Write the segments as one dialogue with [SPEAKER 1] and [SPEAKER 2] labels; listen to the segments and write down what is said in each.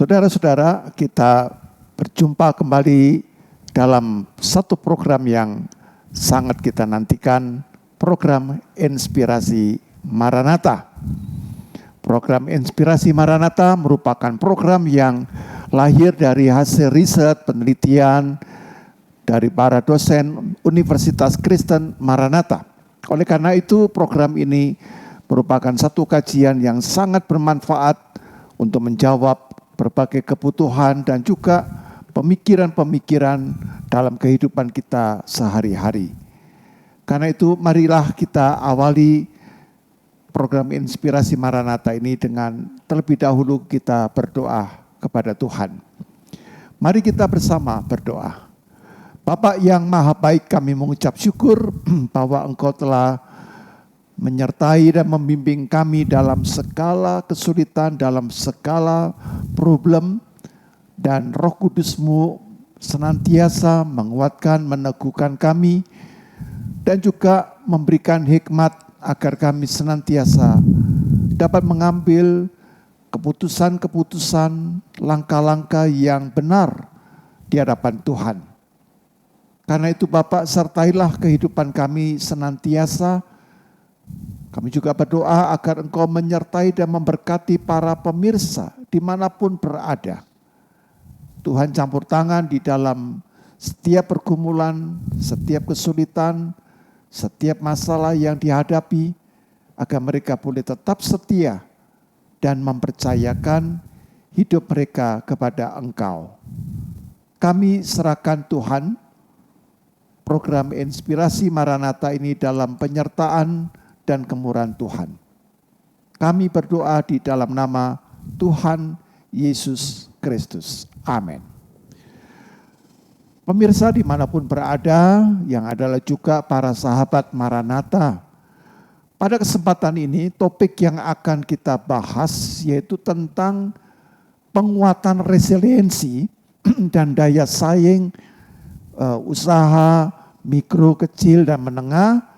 [SPEAKER 1] Saudara-saudara, kita berjumpa kembali dalam satu program yang sangat kita nantikan, program Inspirasi Maranatha. Program Inspirasi Maranatha merupakan program yang lahir dari hasil riset penelitian dari para dosen Universitas Kristen Maranatha. Oleh karena itu, program ini merupakan satu kajian yang sangat bermanfaat untuk menjawab berbagai kebutuhan dan juga pemikiran-pemikiran dalam kehidupan kita sehari-hari. Karena itu marilah kita awali program Inspirasi Maranatha ini dengan terlebih dahulu kita berdoa kepada Tuhan. Mari kita bersama berdoa. Bapa yang Maha Baik, kami mengucap syukur bahwa Engkau telah menyertai dan membimbing kami dalam segala kesulitan, dalam segala problem, dan Roh Kudus-Mu senantiasa menguatkan, meneguhkan kami, dan juga memberikan hikmat agar kami senantiasa dapat mengambil keputusan-keputusan, langkah-langkah yang benar di hadapan Tuhan. Karena itu Bapak, sertailah kehidupan kami senantiasa. Kami juga berdoa agar Engkau menyertai dan memberkati para pemirsa dimanapun berada. Tuhan campur tangan di dalam setiap pergumulan, setiap kesulitan, setiap masalah yang dihadapi, agar mereka boleh tetap setia dan mempercayakan hidup mereka kepada Engkau. Kami serahkan Tuhan program Inspirasi Maranatha ini dalam penyertaan dan kemurahan Tuhan. Kami berdoa di dalam nama Tuhan Yesus Kristus. Amin. Pemirsa dimanapun berada, yang adalah juga para sahabat Maranatha. Pada kesempatan ini topik yang akan kita bahas yaitu tentang penguatan resiliensi dan daya saing usaha mikro, kecil, dan menengah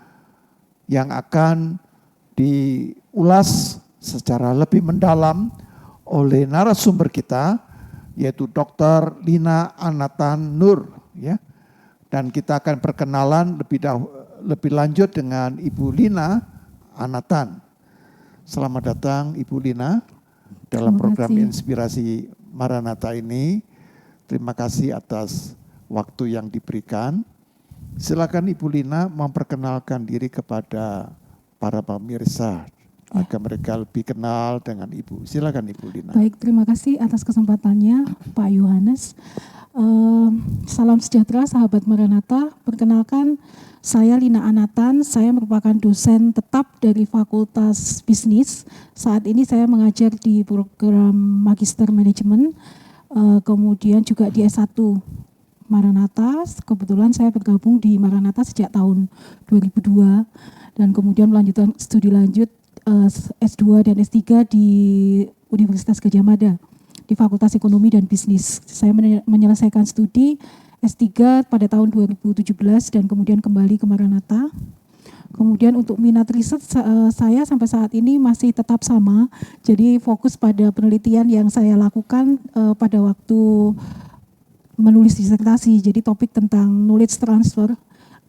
[SPEAKER 1] yang akan diulas secara lebih mendalam oleh narasumber kita, yaitu Dr. Lina Anatan Nur, ya. Dan kita akan perkenalan lebih lanjut dengan Ibu Lina Anatan. Selamat datang Ibu Lina dalam program Inspirasi Maranatha ini. Terima kasih atas waktu yang diberikan. Silakan Ibu Lina memperkenalkan diri kepada para pemirsa agar mereka lebih kenal dengan Ibu. Silakan Ibu Lina.
[SPEAKER 2] Baik, terima kasih atas kesempatannya Pak Yohanes. Salam sejahtera sahabat Maranatha. Perkenalkan, saya Lina Anatan. Saya merupakan dosen tetap dari Fakultas Bisnis. Saat ini saya mengajar di program Magister Manajemen, kemudian juga di S1 Maranatha. Kebetulan saya bergabung di Maranatha sejak tahun 2002 dan kemudian melanjutkan studi lanjut S2 dan S3 di Universitas Gadjah Mada di Fakultas Ekonomi dan Bisnis. Saya menyelesaikan studi S3 pada tahun 2017 dan kemudian kembali ke Maranatha. Kemudian untuk minat riset saya sampai saat ini masih tetap sama. Jadi fokus pada penelitian yang saya lakukan pada waktu menulis disertasi, jadi topik tentang knowledge transfer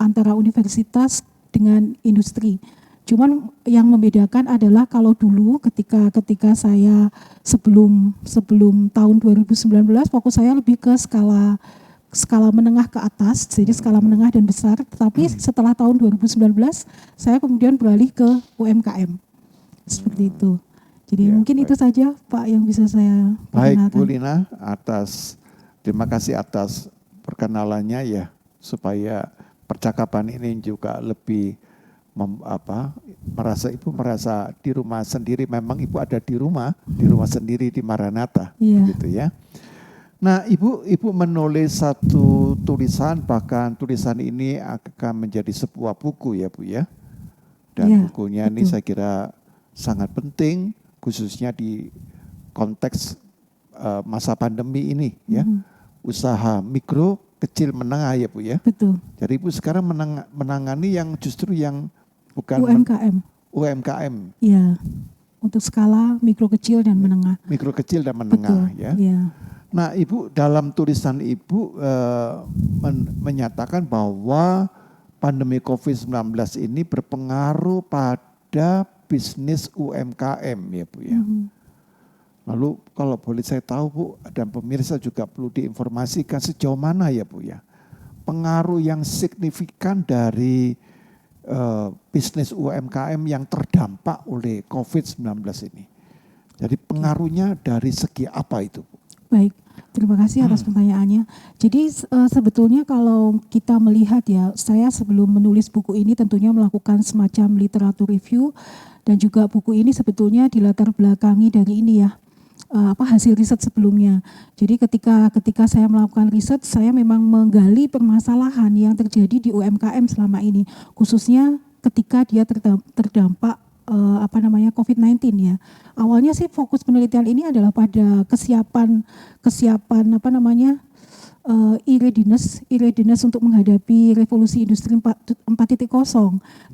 [SPEAKER 2] antara universitas dengan industri. Cuman yang membedakan adalah kalau dulu ketika saya sebelum tahun 2019 fokus saya lebih ke skala menengah ke atas, jadi skala menengah dan besar. Tetapi setelah tahun 2019 saya kemudian beralih ke UMKM. Seperti itu. Jadi mungkin baik. Itu saja Pak yang bisa saya perkenalkan.
[SPEAKER 1] Baik Bu Lina, terima kasih atas perkenalannya ya, supaya percakapan ini juga lebih Ibu merasa di rumah sendiri. Memang Ibu ada di rumah sendiri di Maranatha, gitu ya. Nah, Ibu menulis satu tulisan, bahkan tulisan ini akan menjadi sebuah buku ya Bu ya. Dan bukunya ini saya kira sangat penting, khususnya di konteks masa pandemi ini ya. Usaha mikro, kecil, menengah ya Bu ya.
[SPEAKER 2] Betul.
[SPEAKER 1] Jadi Ibu sekarang menangani yang justru yang bukan
[SPEAKER 2] UMKM.
[SPEAKER 1] UMKM.
[SPEAKER 2] Iya. untuk skala mikro kecil dan menengah.
[SPEAKER 1] Mikro kecil dan menengah.
[SPEAKER 2] Betul,
[SPEAKER 1] Ya.
[SPEAKER 2] ya.
[SPEAKER 1] Nah, Ibu dalam tulisan Ibu menyatakan bahwa pandemi COVID-19 ini berpengaruh pada bisnis UMKM ya Bu ya. Lalu kalau boleh saya tahu Bu, dan pemirsa juga perlu diinformasikan sejauh mana ya Bu ya, pengaruh yang signifikan dari bisnis UMKM yang terdampak oleh COVID-19 ini. Jadi pengaruhnya dari segi apa itu Bu?
[SPEAKER 2] Baik, terima kasih atas pertanyaannya. Jadi sebetulnya kalau kita melihat ya, saya sebelum menulis buku ini tentunya melakukan semacam literatur review, dan juga buku ini sebetulnya dilatar belakangi dari ini ya, hasil riset sebelumnya. Jadi ketika saya melakukan riset, saya memang menggali permasalahan yang terjadi di UMKM selama ini, khususnya ketika dia terdampak COVID-19 ya. Awalnya sih fokus penelitian ini adalah pada kesiapan readiness untuk menghadapi revolusi industri 4.0.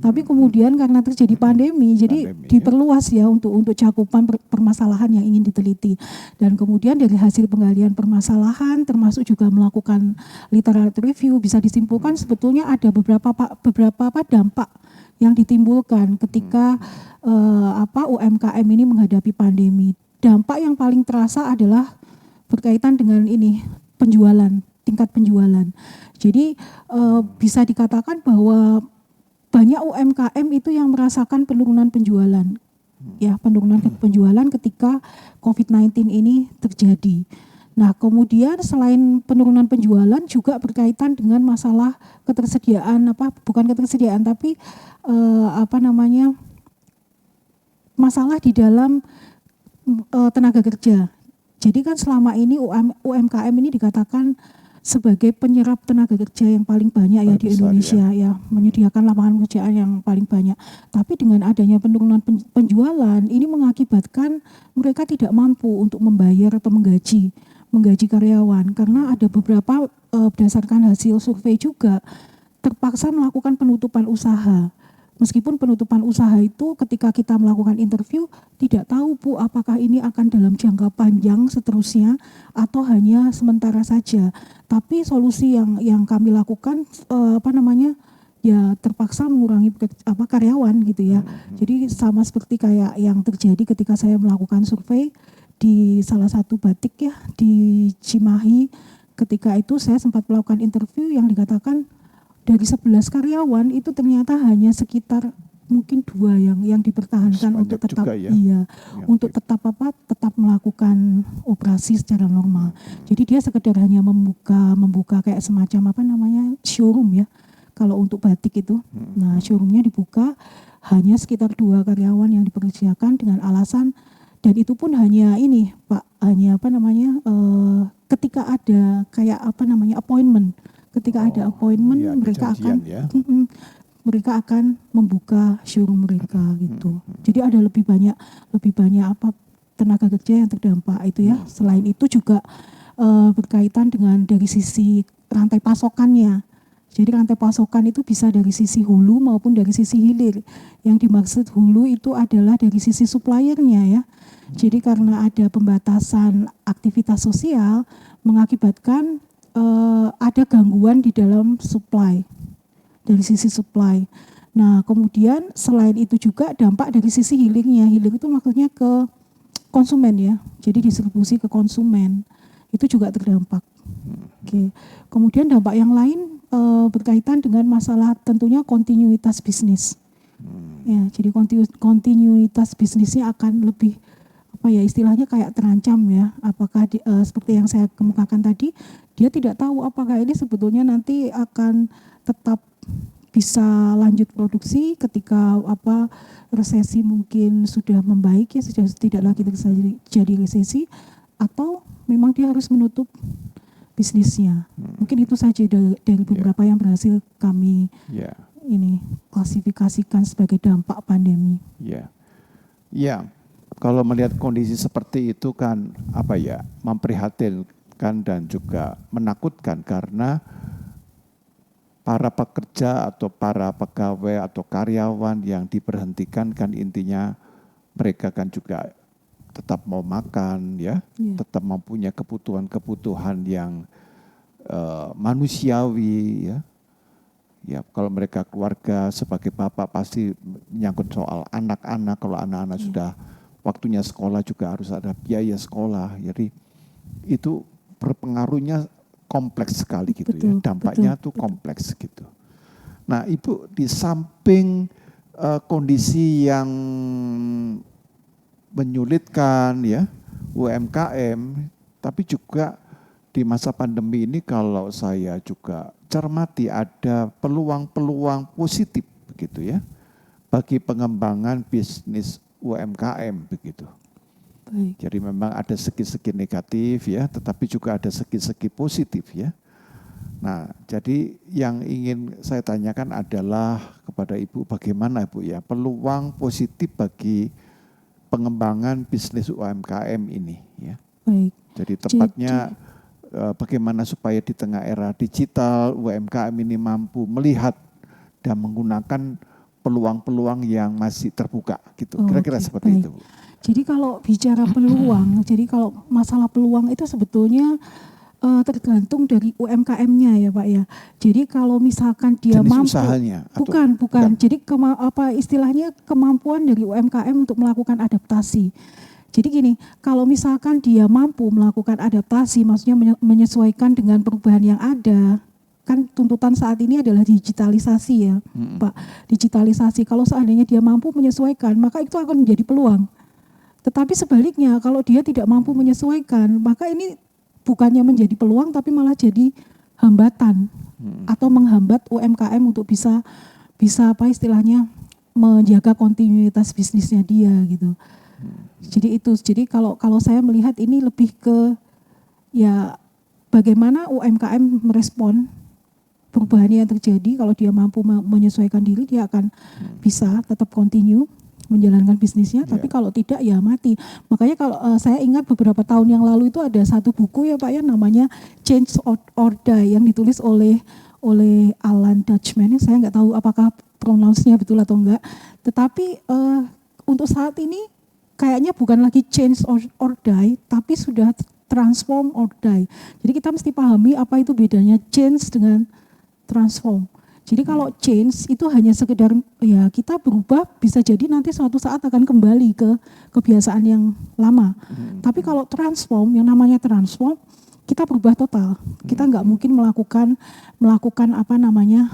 [SPEAKER 2] Tapi kemudian karena terjadi pandemi, jadi diperluas ya untuk cakupan permasalahan yang ingin diteliti. Dan kemudian dari hasil penggalian permasalahan, termasuk juga melakukan literatur review, bisa disimpulkan sebetulnya ada beberapa dampak yang ditimbulkan ketika UMKM ini menghadapi pandemi. Dampak yang paling terasa adalah berkaitan dengan ini, tingkat penjualan. Jadi bisa dikatakan bahwa banyak UMKM itu yang merasakan penurunan penjualan. Ya, penurunan penjualan ketika COVID-19 ini terjadi. Nah, kemudian selain penurunan penjualan juga berkaitan dengan masalah ketersediaan masalah di dalam tenaga kerja. Jadi kan selama ini UMKM ini dikatakan sebagai penyerap tenaga kerja yang paling banyak ya di Indonesia ya, menyediakan lapangan pekerjaan yang paling banyak. Tapi dengan adanya penurunan penjualan ini mengakibatkan mereka tidak mampu untuk membayar atau menggaji karyawan, karena ada beberapa berdasarkan hasil survei juga terpaksa melakukan penutupan usaha. Meskipun penutupan usaha itu ketika kita melakukan interview tidak tahu Bu apakah ini akan dalam jangka panjang seterusnya atau hanya sementara saja. Tapi solusi yang kami lakukan ya terpaksa mengurangi karyawan gitu ya. Jadi sama seperti kayak yang terjadi ketika saya melakukan survei di salah satu batik ya di Cimahi. Ketika itu saya sempat melakukan interview yang dikatakan dari 11 karyawan itu ternyata hanya sekitar mungkin 2 yang dipertahankan untuk tetap untuk tetap melakukan operasi secara normal. Jadi dia sekedar hanya membuka kayak semacam showroom ya. Kalau untuk batik itu. Nah, showroomnya dibuka, hanya sekitar 2 karyawan yang dipekerjakan dengan alasan, dan itu pun hanya ini Pak, hanya ketika ada kayak appointment. Ketika ada appointment ya, mereka akan membuka showroom mereka gitu. Jadi ada lebih banyak tenaga kerja yang terdampak itu ya. Selain itu juga berkaitan dengan dari sisi rantai pasokannya. Jadi rantai pasokan itu bisa dari sisi hulu maupun dari sisi hilir. Yang dimaksud hulu itu adalah dari sisi suppliernya ya. Jadi karena ada pembatasan aktivitas sosial mengakibatkan ada gangguan di dalam supply, dari sisi supply. Nah kemudian selain itu juga dampak dari sisi hilirnya. Hilir itu maksudnya ke konsumen ya, jadi distribusi ke konsumen itu juga terdampak. Oke. Kemudian dampak yang lain berkaitan dengan masalah tentunya kontinuitas bisnis. Ya, jadi kontinuitas bisnisnya akan lebih istilahnya kayak terancam ya. Apakah seperti yang saya kemukakan tadi, dia tidak tahu apakah ini sebetulnya nanti akan tetap bisa lanjut produksi ketika resesi mungkin sudah membaik ya, sudah tidak lagi terjadi resesi, atau memang dia harus menutup bisnisnya. Mungkin itu saja dari beberapa yang berhasil kami ini klasifikasikan sebagai dampak pandemi.
[SPEAKER 1] Ya. Kalau melihat kondisi seperti itu kan memprihatinkan dan juga menakutkan, karena para pekerja atau para pegawai atau karyawan yang diberhentikan kan intinya mereka kan juga tetap mau makan ya, tetap mempunyai kebutuhan-kebutuhan yang manusiawi ya. Ya, kalau mereka keluarga sebagai bapak pasti menyangkut soal anak-anak. Kalau anak-anak sudah waktunya sekolah juga harus ada biaya sekolah. Jadi itu berpengaruhnya kompleks sekali gitu ya. Dampaknya tuh kompleks gitu. Nah, Ibu di samping kondisi yang menyulitkan ya UMKM, tapi juga di masa pandemi ini kalau saya juga cermati ada peluang-peluang positif begitu ya bagi pengembangan bisnis UMKM begitu.
[SPEAKER 2] Baik.
[SPEAKER 1] Jadi memang ada segi-segi negatif ya, tetapi juga ada segi-segi positif ya. Nah, jadi yang ingin saya tanyakan adalah kepada Ibu bagaimana Ibu ya peluang positif bagi pengembangan bisnis UMKM ini ya.
[SPEAKER 2] Baik.
[SPEAKER 1] Jadi tepatnya bagaimana supaya di tengah era digital UMKM ini mampu melihat dan menggunakan peluang-peluang yang masih terbuka gitu. Kira-kira seperti itu.
[SPEAKER 2] Jadi kalau bicara peluang, jadi kalau masalah peluang itu sebetulnya tergantung dari UMKM-nya ya Pak ya. Jadi kalau misalkan dia
[SPEAKER 1] jenis
[SPEAKER 2] mampu,
[SPEAKER 1] usahanya,
[SPEAKER 2] bukan. Jadi istilahnya kemampuan dari UMKM untuk melakukan adaptasi. Jadi gini, kalau misalkan dia mampu melakukan adaptasi, maksudnya menyesuaikan dengan perubahan yang ada, kan tuntutan saat ini adalah digitalisasi ya Pak, digitalisasi. Kalau seandainya dia mampu menyesuaikan, maka itu akan menjadi peluang. Tetapi sebaliknya, kalau dia tidak mampu menyesuaikan, maka ini bukannya menjadi peluang, tapi malah jadi hambatan atau menghambat UMKM untuk bisa apa istilahnya menjaga kontinuitas bisnisnya dia gitu. Jadi kalau saya melihat ini lebih ke ya bagaimana UMKM merespon perubahan yang terjadi. Kalau dia mampu menyesuaikan diri, dia akan bisa tetap continue menjalankan bisnisnya. Tapi kalau tidak ya mati. Makanya kalau saya ingat beberapa tahun yang lalu itu ada satu buku ya Pak ya, namanya Change or Die yang ditulis oleh Alan Dutchman. Saya nggak tahu apakah pronounce-nya betul atau enggak. Tetapi untuk saat ini kayaknya bukan lagi change or die, tapi sudah transform or die. Jadi kita mesti pahami apa itu bedanya change dengan transform. Jadi kalau change itu hanya sekedar ya kita berubah, bisa jadi nanti suatu saat akan kembali ke kebiasaan yang lama. Tapi kalau transform, yang namanya transform, kita berubah total. Kita nggak mungkin melakukan apa namanya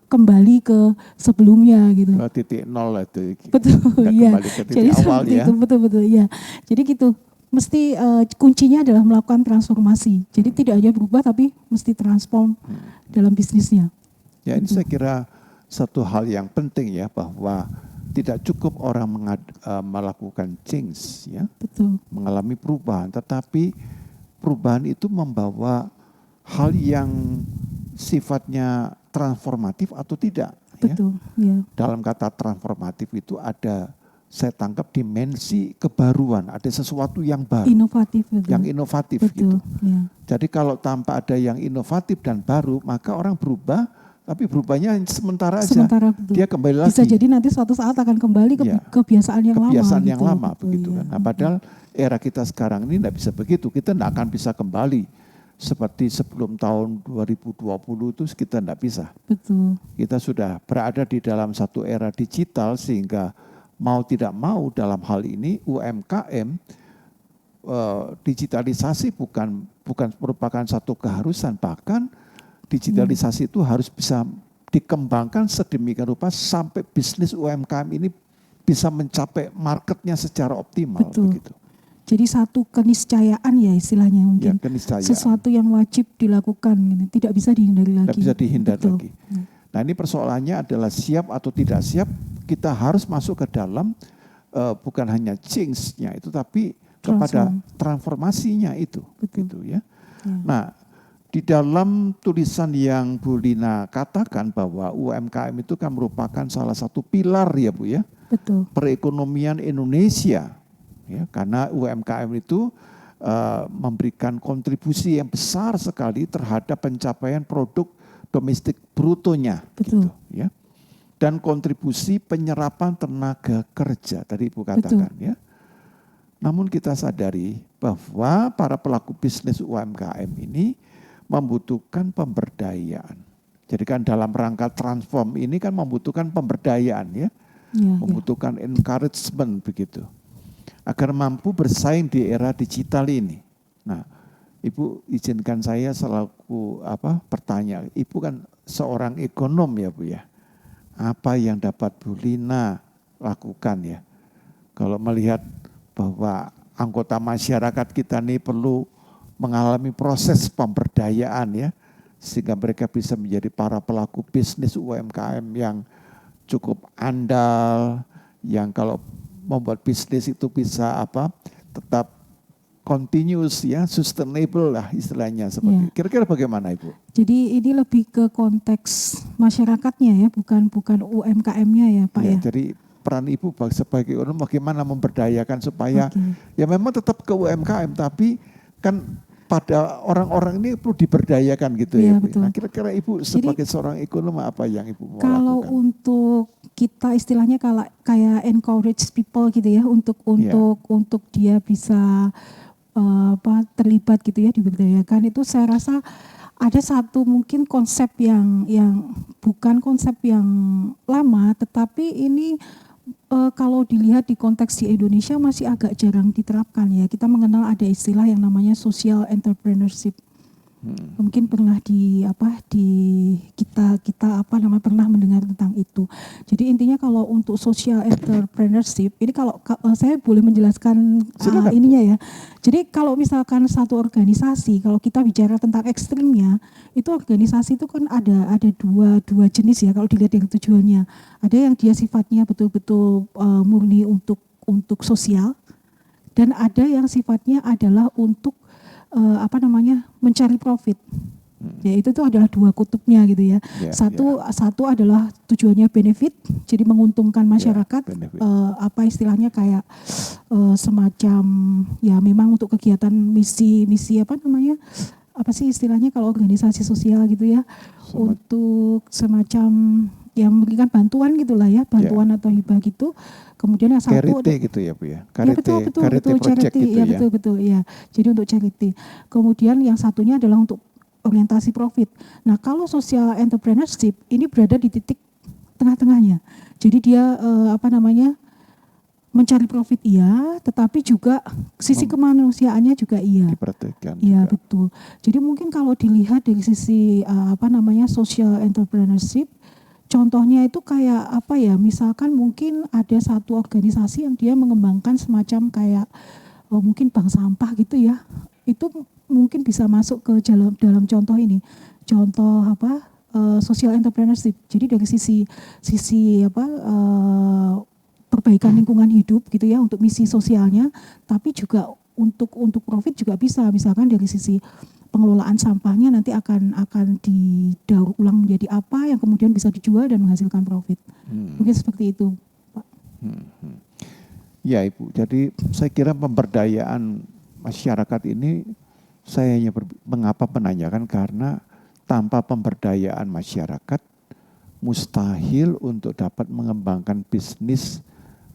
[SPEAKER 2] kembali ke sebelumnya gitu.
[SPEAKER 1] Titik nol itu.
[SPEAKER 2] Betul, iya.
[SPEAKER 1] Jadi awal ya.
[SPEAKER 2] Itu betul ya. Jadi gitu. Mesti kuncinya adalah melakukan transformasi. Jadi tidak hanya berubah tapi mesti transform dalam bisnisnya.
[SPEAKER 1] Ya ini saya kira satu hal yang penting ya, bahwa tidak cukup orang melakukan change ya.
[SPEAKER 2] Betul.
[SPEAKER 1] Mengalami perubahan, tetapi perubahan itu membawa hal yang sifatnya transformatif atau tidak.
[SPEAKER 2] Betul, ya.
[SPEAKER 1] Dalam kata transformatif itu ada, saya tangkap dimensi kebaruan, ada sesuatu yang baru.
[SPEAKER 2] Inovatif. Betul.
[SPEAKER 1] Yang inovatif
[SPEAKER 2] betul,
[SPEAKER 1] gitu.
[SPEAKER 2] Ya.
[SPEAKER 1] Jadi kalau tanpa ada yang inovatif dan baru, maka orang berubah, tapi berubahnya sementara aja.
[SPEAKER 2] Betul.
[SPEAKER 1] Dia kembali lagi.
[SPEAKER 2] Bisa jadi nanti suatu saat akan kembali ke kebiasaan yang lama.
[SPEAKER 1] Kebiasaan yang lama
[SPEAKER 2] betul,
[SPEAKER 1] begitu kan. Nah, padahal era kita sekarang ini tidak bisa begitu. Kita tidak akan bisa kembali seperti sebelum tahun 2020 itu, kita tidak bisa.
[SPEAKER 2] Betul.
[SPEAKER 1] Kita sudah berada di dalam satu era digital, sehingga mau tidak mau dalam hal ini UMKM digitalisasi bukan merupakan satu keharusan, bahkan digitalisasi itu harus bisa dikembangkan sedemikian rupa sampai bisnis UMKM ini bisa mencapai marketnya secara optimal.
[SPEAKER 2] Betul.
[SPEAKER 1] Begitu.
[SPEAKER 2] Jadi satu keniscayaan ya istilahnya mungkin.
[SPEAKER 1] Ya,
[SPEAKER 2] sesuatu yang wajib dilakukan, tidak bisa dihindari lagi.
[SPEAKER 1] Tidak bisa dihindari
[SPEAKER 2] Betul.
[SPEAKER 1] lagi. Nah ini persoalannya adalah siap atau tidak siap. Kita harus masuk ke dalam bukan hanya change-nya itu, tapi kepada transformasinya itu. Gitu ya. Nah di dalam tulisan yang Bu Lina katakan bahwa UMKM itu kan merupakan salah satu pilar ya Bu ya.
[SPEAKER 2] Betul.
[SPEAKER 1] Perekonomian Indonesia. Ya, karena UMKM itu memberikan kontribusi yang besar sekali terhadap pencapaian produk domestik brutonya.
[SPEAKER 2] Betul.
[SPEAKER 1] Gitu, ya. dan kontribusi penyerapan tenaga kerja tadi Ibu katakan ya. Namun kita sadari bahwa para pelaku bisnis UMKM ini membutuhkan pemberdayaan. Jadi kan dalam rangka transform ini kan membutuhkan pemberdayaan ya, membutuhkan encouragement begitu, agar mampu bersaing di era digital ini. Nah, Ibu izinkan saya selaku pertanyaan, Ibu kan seorang ekonom ya Bu ya. Apa yang dapat Bu Lina lakukan ya? Kalau melihat bahwa anggota masyarakat kita ini perlu mengalami proses pemberdayaan ya, sehingga mereka bisa menjadi para pelaku bisnis UMKM yang cukup andal, yang kalau membuat bisnis itu bisa tetap continuous ya, sustainable lah istilahnya seperti. Kira-kira bagaimana Ibu?
[SPEAKER 2] Jadi ini lebih ke konteks masyarakatnya ya, bukan UMKM-nya ya Pak ya.
[SPEAKER 1] Jadi peran Ibu sebagai ekonom bagaimana memberdayakan supaya ya memang tetap ke UMKM, tapi kan pada orang-orang ini perlu diberdayakan gitu ya.
[SPEAKER 2] Betul.
[SPEAKER 1] Nah kira-kira Ibu sebagai seorang ekonom apa yang Ibu mau
[SPEAKER 2] kalau
[SPEAKER 1] lakukan?
[SPEAKER 2] Kalau untuk kita istilahnya kayak encourage people gitu ya, untuk dia bisa terlibat gitu ya, diberdayakan, itu saya rasa ada satu mungkin konsep yang bukan konsep yang lama, tetapi ini kalau dilihat di konteks di Indonesia masih agak jarang diterapkan ya. Kita mengenal ada istilah yang namanya social entrepreneurship. Mungkin pernah kita pernah mendengar tentang itu. Jadi intinya kalau untuk social entrepreneurship ini, kalau saya boleh menjelaskan ininya ya. Jadi kalau misalkan satu organisasi, kalau kita bicara tentang ekstrimnya, itu organisasi itu kan ada dua jenis ya kalau dilihat dari tujuannya. Ada yang dia sifatnya betul-betul murni untuk sosial, dan ada yang sifatnya adalah untuk mencari profit. Ya itu tuh adalah dua kutubnya gitu ya. Satu adalah tujuannya benefit, jadi menguntungkan masyarakat, istilahnya kayak semacam ya memang untuk kegiatan misi istilahnya kalau organisasi sosial gitu ya, untuk semacam ya memberikan bantuan gitulah ya, bantuan atau hibah gitu. Kemudian yang satu
[SPEAKER 1] charity gitu ya Bu ya.
[SPEAKER 2] Betul charity gitu ya. Betul ya. Jadi untuk charity. Kemudian yang satunya adalah untuk orientasi profit. Nah, kalau social entrepreneurship ini berada di titik tengah-tengahnya. Jadi dia mencari profit iya, tetapi juga sisi kemanusiaannya juga iya.
[SPEAKER 1] Diperhatikan.
[SPEAKER 2] Iya, betul. Jadi mungkin kalau dilihat dari sisi social entrepreneurship, contohnya itu kayak misalkan mungkin ada satu organisasi yang dia mengembangkan semacam kayak mungkin bank sampah gitu ya. Itu mungkin bisa masuk ke dalam contoh ini. Contoh social entrepreneurship. Jadi dari sisi perbaikan lingkungan hidup gitu ya, untuk misi sosialnya, tapi juga untuk profit juga bisa. Misalkan dari sisi pengelolaan sampahnya nanti akan didaur ulang menjadi apa yang kemudian bisa dijual dan menghasilkan profit. Mungkin seperti itu, Pak.
[SPEAKER 1] Ya Ibu, jadi saya kira pemberdayaan masyarakat ini saya hanya mengapa menanyakan karena tanpa pemberdayaan masyarakat mustahil untuk dapat mengembangkan bisnis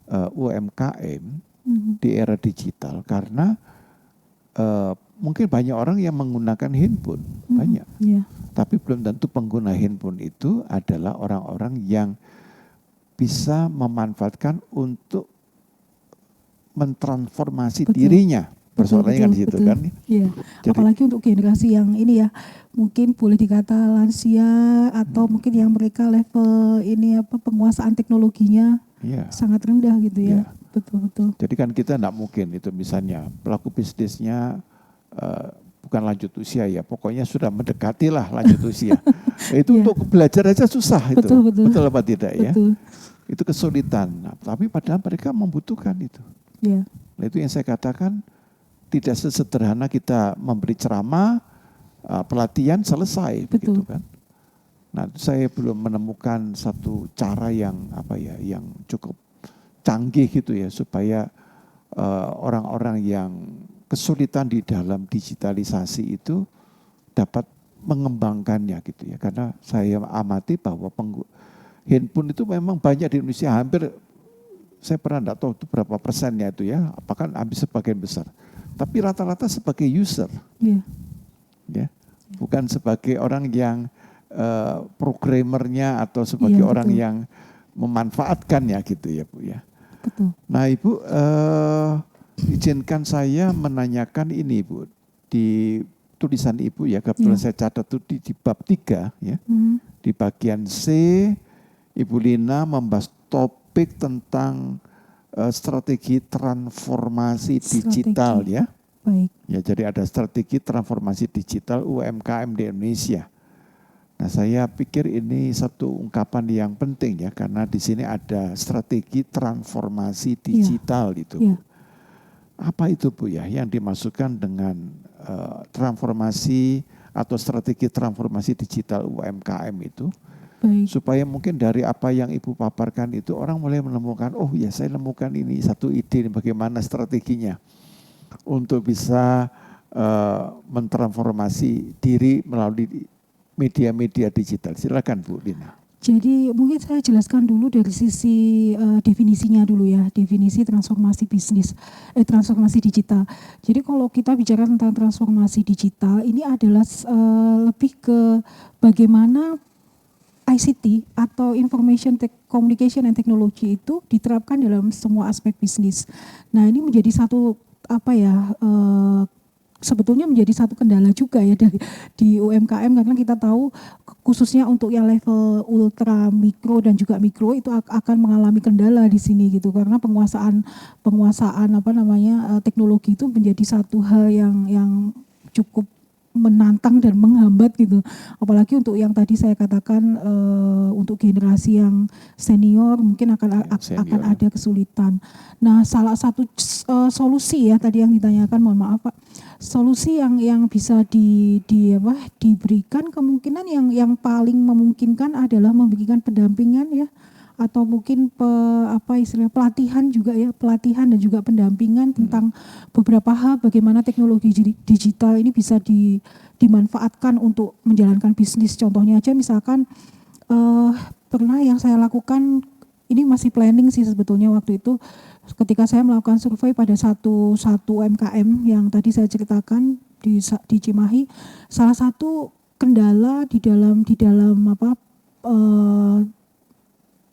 [SPEAKER 1] UMKM di era digital, karena mungkin banyak orang yang menggunakan handphone, banyak. Tapi belum tentu pengguna handphone itu adalah orang-orang yang bisa memanfaatkan untuk mentransformasi dirinya. Persoalannya kan di situ kan.
[SPEAKER 2] Iya. Apalagi untuk generasi yang ini ya, mungkin boleh dikata lansia atau mungkin yang mereka level ini penguasaan teknologinya sangat rendah gitu ya. Betul.
[SPEAKER 1] Jadi kan kita enggak mungkin itu misalnya pelaku bisnisnya bukan lanjut usia ya, pokoknya sudah mendekati lah lanjut usia. Itu untuk belajar aja susah itu. Betul apa tidak ya? Itu kesulitan. Nah, tapi padahal mereka membutuhkan itu. Nah, itu yang saya katakan, tidak sesederhana kita memberi ceramah, pelatihan selesai, begitu kan. Nah, saya belum menemukan satu cara yang yang cukup canggih gitu ya, supaya orang-orang yang kesulitan di dalam digitalisasi itu dapat mengembangkannya gitu ya. Karena saya amati bahwa handphone itu memang banyak di Indonesia, hampir saya pernah enggak tahu itu berapa persennya itu ya, apakah hampir sebagian besar. Tapi rata-rata sebagai user, ya, bukan sebagai orang yang programmernya atau sebagai orang yang memanfaatkannya gitu ya Bu ya.
[SPEAKER 2] Betul.
[SPEAKER 1] Nah Ibu, izinkan saya menanyakan ini Bu, di tulisan Ibu ya, kebetulan saya catat itu di bab 3 ya, di bagian C, Ibu Lina membahas topik tentang strategi transformasi digital ya.
[SPEAKER 2] Baik.
[SPEAKER 1] Ya, jadi ada strategi transformasi digital UMKM di Indonesia. Nah, saya pikir ini satu ungkapan yang penting ya, karena di sini ada strategi transformasi digital itu. Bu. Apa itu Bu ya yang dimaksudkan dengan transformasi atau strategi transformasi digital UMKM itu?
[SPEAKER 2] Baik.
[SPEAKER 1] Supaya mungkin dari apa yang Ibu paparkan itu orang mulai menemukan, oh ya saya nemukan ini satu ide bagaimana strateginya untuk bisa mentransformasi diri melalui media-media digital. Silakan Bu Lina.
[SPEAKER 2] Jadi mungkin saya jelaskan dulu dari sisi definisinya dulu ya, definisi transformasi bisnis, transformasi digital. Jadi kalau kita bicara tentang transformasi digital, ini adalah lebih ke bagaimana ICT atau Information Communication and Technology itu diterapkan dalam semua aspek bisnis. Nah ini menjadi satu sebetulnya menjadi satu kendala juga ya di UMKM, karena kita tahu khususnya untuk yang level ultra mikro dan juga mikro itu akan mengalami kendala di sini gitu, karena penguasaan teknologi itu menjadi satu hal yang cukup menantang dan menghambat gitu, apalagi untuk yang tadi saya katakan untuk generasi yang senior mungkin akan ada kesulitan. Nah salah satu solusi ya tadi yang ditanyakan, mohon maaf Pak, solusi yang bisa diberikan kemungkinan yang paling memungkinkan adalah memberikan pendampingan ya, atau mungkin pelatihan juga ya, pelatihan dan juga pendampingan tentang beberapa hal bagaimana teknologi digital ini bisa dimanfaatkan untuk menjalankan bisnis. Contohnya aja misalkan pernah yang saya lakukan, ini masih planning sih sebetulnya waktu itu, ketika saya melakukan survei pada satu UMKM yang tadi saya ceritakan di Cimahi, salah satu kendala di dalam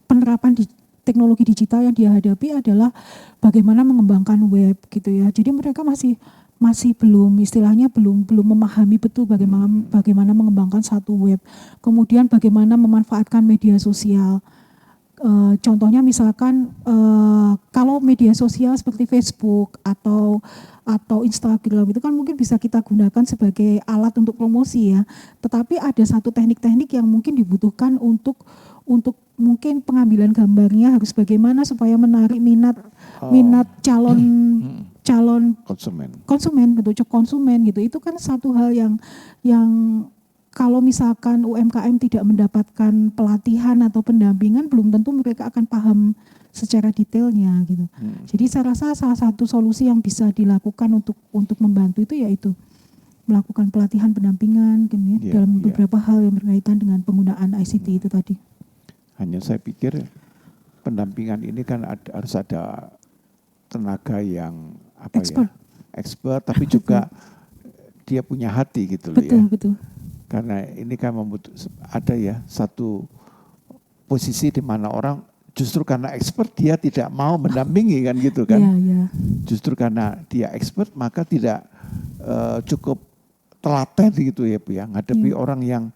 [SPEAKER 2] penerapan teknologi digital yang dia hadapi adalah bagaimana mengembangkan web gitu ya. Jadi mereka masih belum, istilahnya belum memahami betul bagaimana mengembangkan satu web. Kemudian bagaimana memanfaatkan media sosial. Contohnya misalkan kalau media sosial seperti Facebook atau Instagram itu kan mungkin bisa kita gunakan sebagai alat untuk promosi ya. Tetapi ada satu teknik-teknik yang mungkin dibutuhkan untuk mungkin pengambilan gambarnya harus bagaimana supaya menarik minat calon konsumen gitu. Itu kan satu hal yang kalau misalkan UMKM tidak mendapatkan pelatihan atau pendampingan, belum tentu mereka akan paham secara detailnya gitu. Jadi saya rasa salah satu solusi yang bisa dilakukan untuk membantu itu yaitu melakukan pelatihan pendampingan dalam beberapa hal yang berkaitan dengan penggunaan ICT itu tadi.
[SPEAKER 1] Hanya saya pikir pendampingan ini kan harus ada tenaga yang expert tapi juga dia punya hati gitu loh ya.
[SPEAKER 2] Betul.
[SPEAKER 1] Karena ini kan ada ya satu posisi di mana orang justru karena expert dia tidak mau mendampingi kan gitu kan. Justru karena dia expert maka tidak cukup telaten gitu ya Bu ya, ngadepi orang yang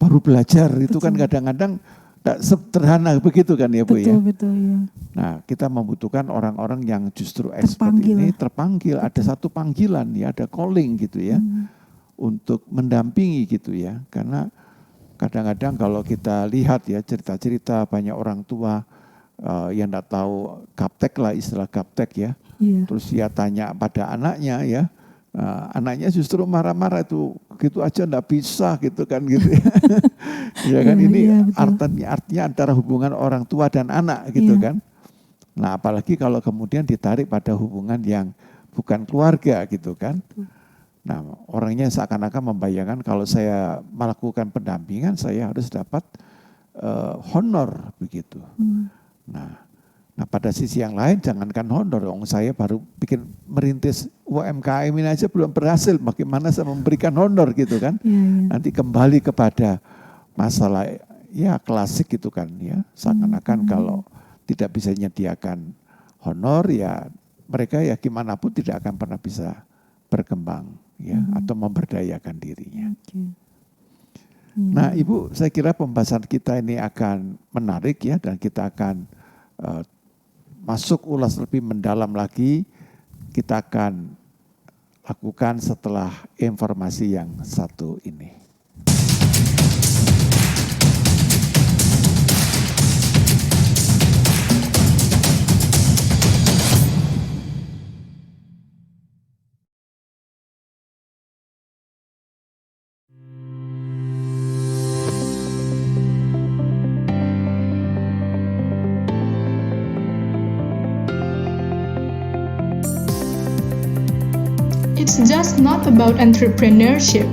[SPEAKER 1] baru belajar. Itu kan kadang-kadang tidak sederhana begitu kan ya Bu ya.
[SPEAKER 2] Betul ya.
[SPEAKER 1] Nah kita membutuhkan orang-orang yang justru expert ini terpanggil, ada satu panggilan ya, ada calling gitu ya. Untuk mendampingi gitu ya, karena kadang-kadang kalau kita lihat ya cerita-cerita banyak orang tua yang tidak tahu gaptek lah, istilah gaptek ya, terus dia tanya pada anaknya ya, anaknya justru marah-marah itu gitu aja tidak bisa gitu kan gitu ya. Ya kan ini artinya antara hubungan orang tua dan anak gitu kan. Nah apalagi kalau kemudian ditarik pada hubungan yang bukan keluarga gitu kan. Nah, orangnya seakan-akan membayangkan kalau saya melakukan pendampingan, saya harus dapat honor begitu. Nah pada sisi yang lain jangankan honor, saya baru bikin merintis UMKM ini aja belum berhasil, bagaimana saya memberikan honor gitu kan. Nanti kembali kepada masalah ya klasik gitu kan ya, seakan-akan kalau tidak bisa menyediakan honor ya mereka ya gimana pun tidak akan pernah bisa berkembang ya atau memberdayakan dirinya. Nah Ibu, saya kira pembahasan kita ini akan menarik ya, dan kita akan masuk ulas lebih mendalam lagi. Kita akan lakukan setelah informasi yang satu ini.
[SPEAKER 3] It's just not about entrepreneurship,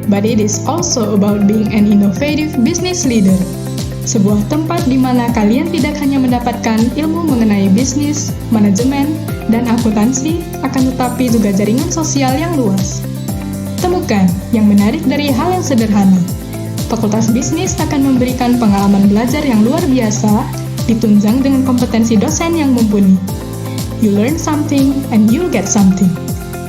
[SPEAKER 3] but it is also about being an innovative business leader. Sebuah tempat di mana kalian tidak hanya mendapatkan ilmu mengenai bisnis, manajemen, dan akuntansi, akan tetapi juga jaringan sosial yang luas. Temukan yang menarik dari hal yang sederhana. Fakultas Bisnis akan memberikan pengalaman belajar yang luar biasa, ditunjang dengan kompetensi dosen yang mumpuni. You learn something and you'll get something.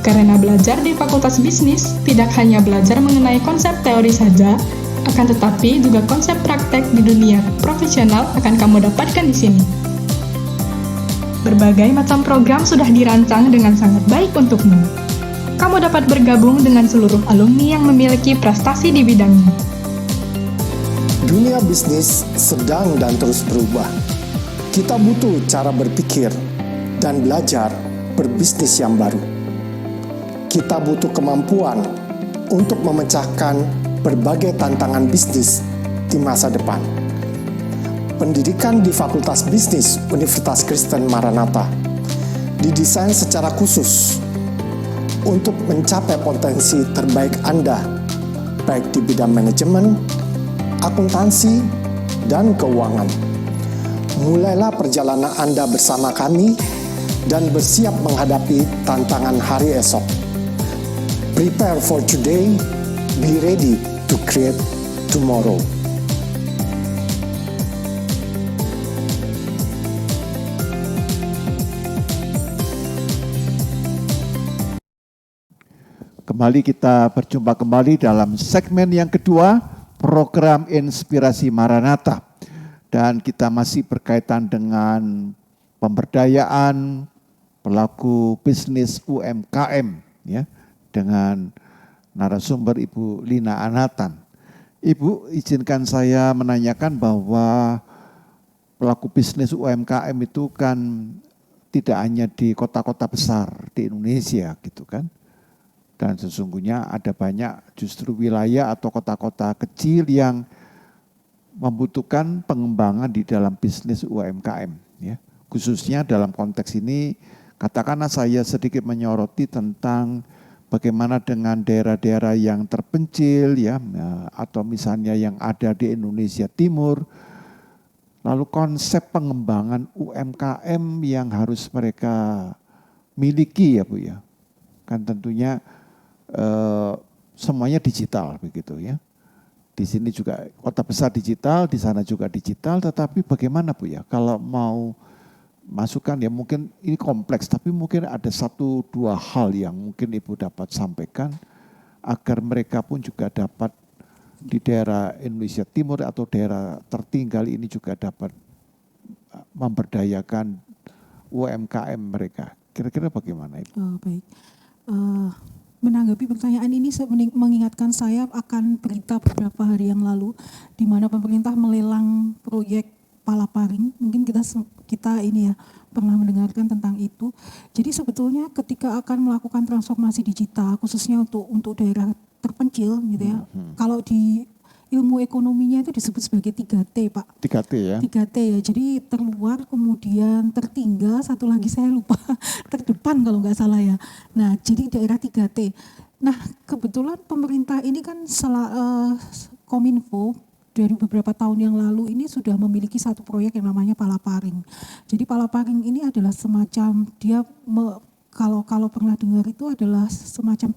[SPEAKER 3] Karena belajar di Fakultas Bisnis tidak hanya belajar mengenai konsep teori saja, akan tetapi juga konsep praktek di dunia profesional akan kamu dapatkan di sini. Berbagai macam program sudah dirancang dengan sangat baik untukmu. Kamu dapat bergabung dengan seluruh alumni yang memiliki prestasi di bidangnya.
[SPEAKER 4] Dunia bisnis sedang dan terus berubah. Kita butuh cara berpikir dan belajar berbisnis yang baru. Kita butuh kemampuan untuk memecahkan berbagai tantangan bisnis di masa depan. Pendidikan di Fakultas Bisnis Universitas Kristen Maranatha didesain secara khusus untuk mencapai potensi terbaik Anda, baik di bidang manajemen, akuntansi, dan keuangan. Mulailah perjalanan Anda bersama kami dan bersiap menghadapi tantangan hari esok. Prepare for today, be ready to create tomorrow.
[SPEAKER 1] Kembali kita berjumpa kembali dalam segmen yang kedua, program Inspirasi Maranatha. Dan kita masih berkaitan dengan pemberdayaan pelaku bisnis UMKM ya, dengan narasumber Ibu Lina Anatan. Ibu, izinkan saya menanyakan bahwa pelaku bisnis UMKM itu kan tidak hanya di kota-kota besar di Indonesia gitu kan. Dan sesungguhnya ada banyak justru wilayah atau kota-kota kecil yang membutuhkan pengembangan di dalam bisnis UMKM ya. Khususnya dalam konteks ini katakanlah saya sedikit menyoroti tentang bagaimana dengan daerah-daerah yang terpencil ya, atau misalnya yang ada di Indonesia Timur, lalu konsep pengembangan UMKM yang harus mereka miliki ya Bu ya, kan tentunya semuanya digital begitu ya. Di sini juga kota besar digital, di sana juga digital, tetapi bagaimana Bu ya kalau mau masukan ya, mungkin ini kompleks, tapi mungkin ada 1-2 hal yang mungkin Ibu dapat sampaikan agar mereka pun juga dapat di daerah Indonesia Timur atau daerah tertinggal ini juga dapat memberdayakan UMKM mereka. Kira-kira bagaimana Ibu?
[SPEAKER 2] Oh, baik. Menanggapi pertanyaan ini mengingatkan saya akan berita beberapa hari yang lalu di mana pemerintah melelang proyek Palaparing. Mungkin kita ini ya pernah mendengarkan tentang itu. Jadi sebetulnya ketika akan melakukan transformasi digital khususnya untuk daerah terpencil gitu ya. Kalau di ilmu ekonominya itu disebut sebagai 3T Pak.
[SPEAKER 1] 3T ya.
[SPEAKER 2] 3T ya. Jadi terluar, kemudian tertinggal, satu lagi saya lupa, terdepan kalau nggak salah ya. Nah, jadi daerah 3T. Nah, kebetulan pemerintah ini kan Kominfo dari beberapa tahun yang lalu ini sudah memiliki satu proyek yang namanya Palaparing. Jadi Palaparing ini adalah semacam kalau pernah dengar itu adalah semacam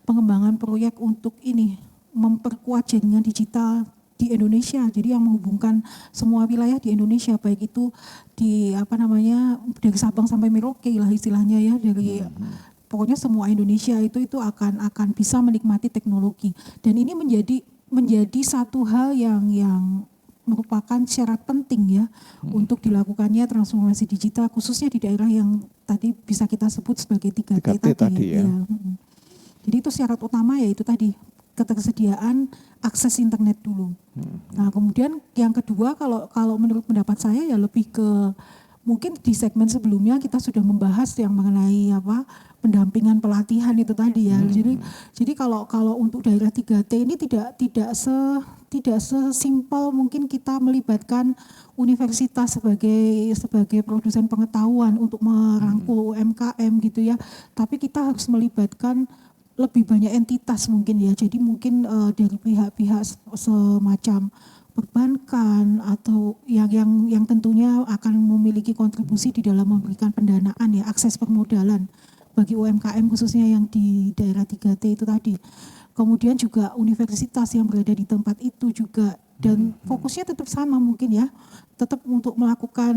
[SPEAKER 2] pengembangan proyek untuk ini memperkuat jaringan digital di Indonesia. Jadi yang menghubungkan semua wilayah di Indonesia, baik itu di dari Sabang sampai Merauke lah istilahnya ya, dari pokoknya semua Indonesia itu akan bisa menikmati teknologi. Dan ini menjadi satu hal yang merupakan syarat penting ya untuk dilakukannya transformasi digital, khususnya di daerah yang tadi bisa kita sebut sebagai 3T tadi ya. Jadi itu syarat utama yaitu tadi ketersediaan akses internet dulu. Nah kemudian yang kedua kalau menurut pendapat saya ya lebih ke mungkin di segmen sebelumnya kita sudah membahas yang mengenai pendampingan pelatihan itu tadi ya. Jadi kalau untuk daerah 3T ini tidak sesimpel mungkin kita melibatkan universitas sebagai produsen pengetahuan untuk merangkul UMKM gitu ya. Tapi kita harus melibatkan lebih banyak entitas mungkin ya. Jadi mungkin dari pihak-pihak semacam perbankan atau yang tentunya akan memiliki kontribusi di dalam memberikan pendanaan ya, akses permodalan bagi UMKM khususnya yang di daerah 3T itu tadi. Kemudian juga universitas yang berada di tempat itu juga, dan fokusnya tetap sama mungkin ya, tetap untuk melakukan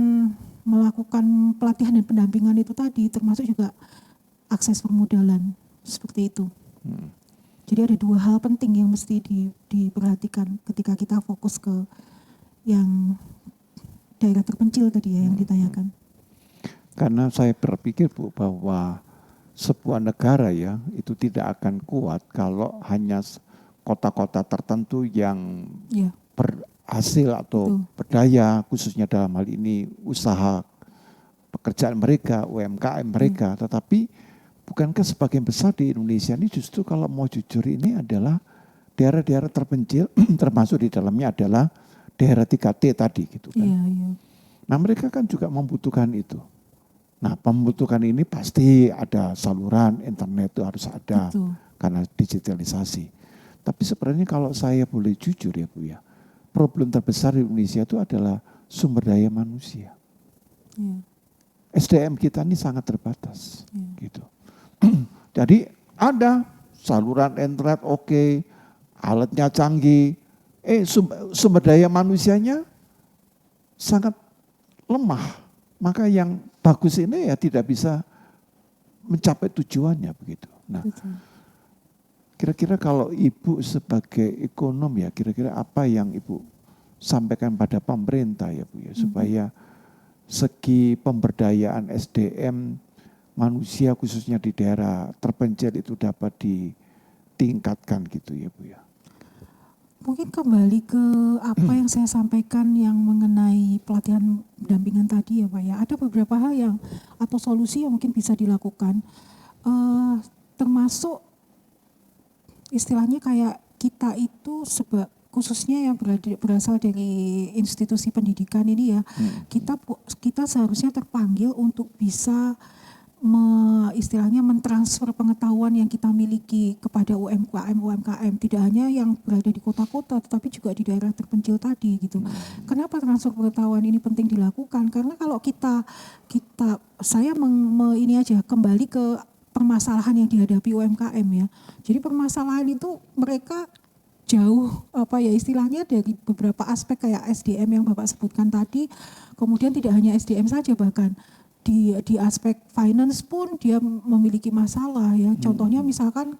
[SPEAKER 2] pelatihan dan pendampingan itu tadi, termasuk juga akses permodalan seperti itu. Jadi ada dua hal penting yang mesti diperhatikan ketika kita fokus ke yang daerah terpencil tadi ya yang ditanyakan.
[SPEAKER 1] Karena saya berpikir Bu bahwa sebuah negara ya itu tidak akan kuat kalau hanya kota-kota tertentu yang berhasil atau berdaya, khususnya dalam hal ini usaha pekerjaan mereka, UMKM mereka, tetapi bukankah sebagian besar di Indonesia ini justru kalau mau jujur ini adalah daerah-daerah terpencil, termasuk di dalamnya adalah daerah 3T tadi gitu kan. Nah mereka kan juga membutuhkan itu. Nah membutuhkan ini pasti ada saluran internet itu harus ada karena digitalisasi. Tapi sebenarnya kalau saya boleh jujur ya Bu ya, problem terbesar di Indonesia itu adalah sumber daya manusia. SDM kita ini sangat terbatas gitu. Jadi ada saluran internet oke, alatnya canggih, sumber daya manusianya sangat lemah. Maka yang bagus ini ya tidak bisa mencapai tujuannya begitu. Nah, kira-kira kalau Ibu sebagai ekonom ya, kira-kira apa yang Ibu sampaikan pada pemerintah ya Bu ya, supaya segi pemberdayaan SDM manusia khususnya di daerah terpencil itu dapat ditingkatkan gitu ya Bu ya.
[SPEAKER 2] Mungkin kembali ke apa yang saya sampaikan yang mengenai pelatihan pendampingan tadi ya Pak ya. Ada beberapa hal atau solusi yang mungkin bisa dilakukan. Termasuk istilahnya kayak kita itu khususnya yang berasal dari institusi pendidikan ini ya. Kita seharusnya terpanggil untuk bisa istilahnya mentransfer pengetahuan yang kita miliki kepada UMKM, tidak hanya yang berada di kota-kota tetapi juga di daerah terpencil tadi gitu. Kenapa transfer pengetahuan ini penting dilakukan? Karena kalau saya ini aja kembali ke permasalahan yang dihadapi UMKM ya. Jadi permasalahan itu mereka jauh istilahnya dari beberapa aspek kayak SDM yang Bapak sebutkan tadi, kemudian tidak hanya SDM saja, bahkan di aspek finance pun dia memiliki masalah ya. Contohnya misalkan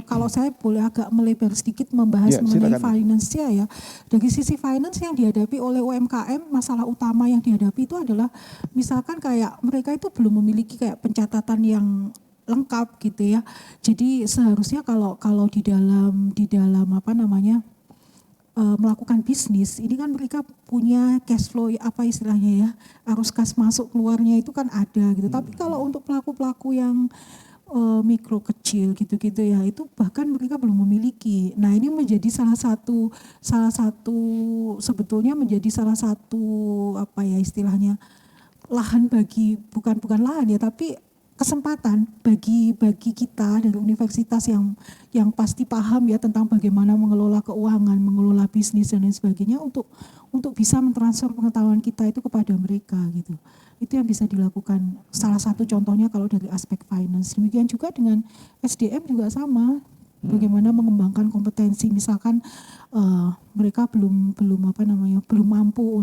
[SPEAKER 2] kalau saya boleh agak melebar sedikit membahas mengenai finance-nya ya. Dari sisi finance yang dihadapi oleh UMKM, masalah utama yang dihadapi itu adalah misalkan kayak mereka itu belum memiliki kayak pencatatan yang lengkap gitu ya. Jadi seharusnya kalau di dalam melakukan bisnis, ini kan mereka punya cash flow istilahnya ya, arus kas masuk keluarnya itu kan ada gitu. Tapi kalau untuk pelaku-pelaku yang mikro kecil gitu-gitu ya, itu bahkan mereka belum memiliki. Nah ini menjadi salah satu sebetulnya menjadi salah satu istilahnya lahan bagi bukan lahan ya, tapi kesempatan bagi kita dari universitas yang pasti paham ya tentang bagaimana mengelola keuangan, mengelola bisnis dan lain sebagainya untuk bisa mentransfer pengetahuan kita itu kepada mereka gitu. Itu yang bisa dilakukan. Salah satu contohnya kalau dari aspek finance. Demikian juga dengan SDM juga sama. Bagaimana mengembangkan kompetensi, misalkan mereka belum mampu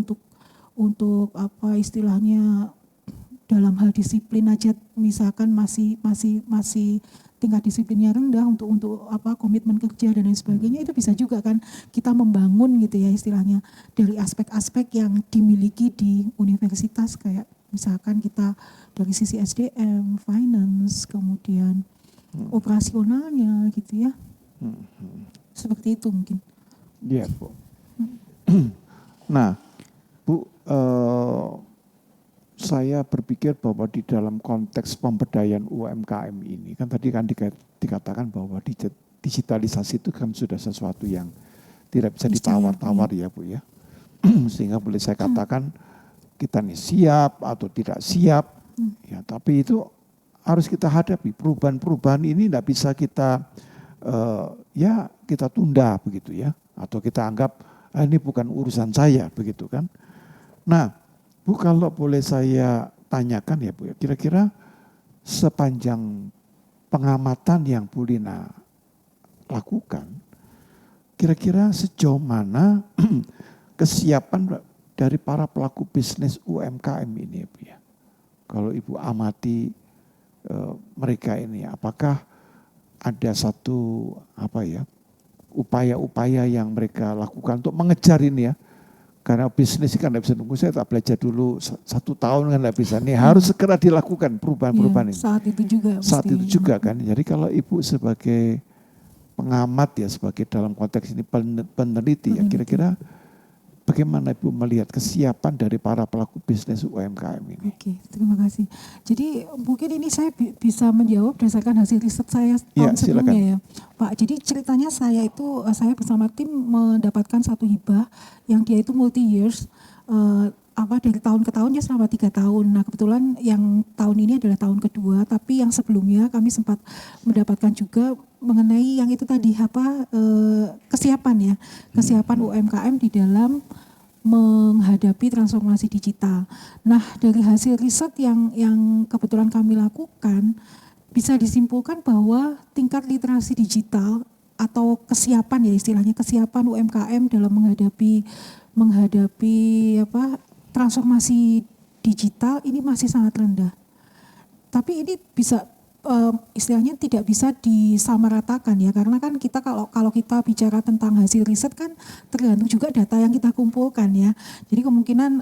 [SPEAKER 2] untuk apa istilahnya dalam hal disiplin aja, misalkan masih tingkat disiplinnya rendah untuk apa komitmen kerja dan lain sebagainya, itu bisa juga kan kita membangun gitu ya istilahnya dari aspek-aspek yang dimiliki di universitas, kayak misalkan kita dari sisi SDM, finance, kemudian operasionalnya gitu ya. Seperti itu mungkin.
[SPEAKER 1] Iya, Bu. Nah, Bu, saya berpikir bahwa di dalam konteks pemberdayaan UMKM ini, kan tadi kan dikatakan bahwa digitalisasi itu kan sudah sesuatu yang tidak bisa ditawar-tawar ya Bu ya. Sehingga boleh saya katakan kita nih siap atau tidak siap, ya, tapi itu harus kita hadapi. Perubahan-perubahan ini tidak bisa kita ya kita tunda begitu ya, atau kita anggap ini bukan urusan saya begitu kan. Nah, Bu, kalau boleh saya tanyakan ya Bu, kira-kira sepanjang pengamatan yang Bu Lina lakukan, kira-kira sejauh mana kesiapan dari para pelaku bisnis UMKM ini ya Bu ya? Kalau Ibu amati mereka ini, apakah ada satu upaya-upaya yang mereka lakukan untuk mengejar ini ya? Karena bisnis kan tidak bisa nunggu, saya tak belajar dulu 1 tahun kan tidak bisa. Ini harus segera dilakukan perubahan-perubahan ini.
[SPEAKER 2] Saat itu juga.
[SPEAKER 1] Saat itu juga kan. Jadi kalau Ibu sebagai pengamat ya, sebagai dalam konteks ini peneliti ya, kira-kira bagaimana Ibu melihat kesiapan dari para pelaku bisnis UMKM ini?
[SPEAKER 2] Oke, terima kasih. Jadi mungkin ini saya bisa menjawab berdasarkan hasil riset saya tahun sebelumnya ya, Pak. Jadi ceritanya saya bersama tim mendapatkan satu hibah yang dia itu multi years, dari tahun ke tahun ya selama 3 tahun. Nah kebetulan yang tahun ini adalah tahun kedua, tapi yang sebelumnya kami sempat mendapatkan juga mengenai yang itu tadi kesiapan UMKM di dalam menghadapi transformasi digital. Nah dari hasil riset yang kebetulan kami lakukan, bisa disimpulkan bahwa tingkat literasi digital atau kesiapan ya istilahnya kesiapan UMKM dalam menghadapi transformasi digital ini masih sangat rendah. Tapi ini bisa istilahnya tidak bisa disamaratakan ya, karena kan kita kalau kita bicara tentang hasil riset kan tergantung juga data yang kita kumpulkan ya. Jadi kemungkinan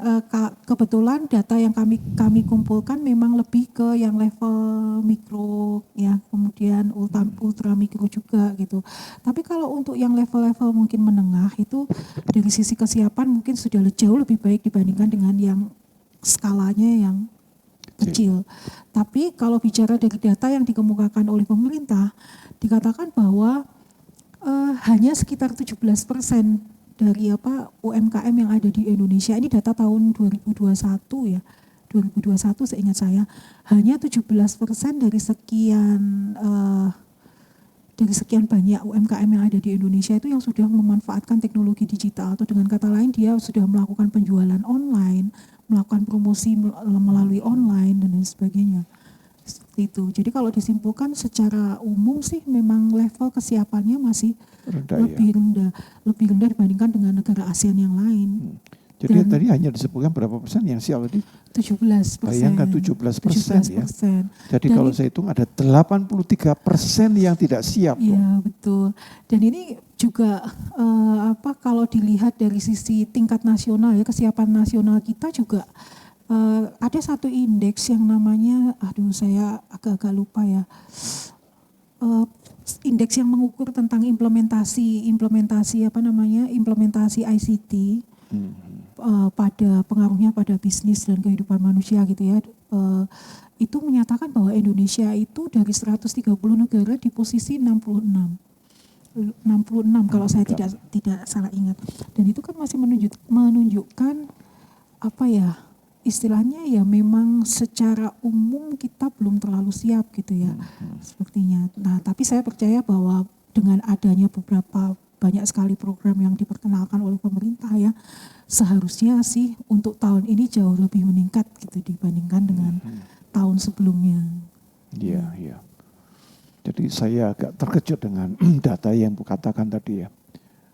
[SPEAKER 2] kebetulan data yang kami kumpulkan memang lebih ke yang level mikro ya, kemudian ultra mikro juga gitu. Tapi kalau untuk yang level-level mungkin menengah itu dari sisi kesiapan mungkin sudah jauh lebih baik dibandingkan dengan yang skalanya yang kecil. Tapi kalau bicara dari data yang dikemukakan oleh pemerintah, dikatakan bahwa hanya sekitar 17% dari UMKM yang ada di Indonesia, ini data tahun 2021 ya, 2021 seingat saya, hanya 17% dari sekian banyak UMKM yang ada di Indonesia itu yang sudah memanfaatkan teknologi digital, atau dengan kata lain dia sudah melakukan penjualan online, melakukan promosi melalui online dan lain sebagainya. Seperti itu. Jadi kalau disimpulkan secara umum sih memang level kesiapannya masih lebih rendah dibandingkan dengan negara ASEAN yang lain.
[SPEAKER 1] Jadi tadi hanya disebutkan berapa persen yang siap tadi?
[SPEAKER 2] 17%.
[SPEAKER 1] Bayangkan 17% ya. Jadi kalau saya hitung ada 83% yang tidak siap.
[SPEAKER 2] Iya betul. Dan ini juga kalau dilihat dari sisi tingkat nasional ya, kesiapan nasional kita juga ada satu indeks yang namanya, saya agak-agak lupa ya. Indeks yang mengukur tentang implementasi ICT. Pada pengaruhnya pada bisnis dan kehidupan manusia gitu ya, itu menyatakan bahwa Indonesia itu dari 130 negara di posisi 66 kalau saya tidak salah ingat, dan itu kan masih menunjukkan istilahnya ya memang secara umum kita belum terlalu siap gitu ya sepertinya. Nah tapi saya percaya bahwa dengan adanya beberapa banyak sekali program yang diperkenalkan oleh pemerintah ya, seharusnya sih untuk tahun ini jauh lebih meningkat gitu dibandingkan dengan tahun sebelumnya.
[SPEAKER 1] Iya, iya. Jadi saya agak terkejut dengan data yang Bu katakan tadi ya.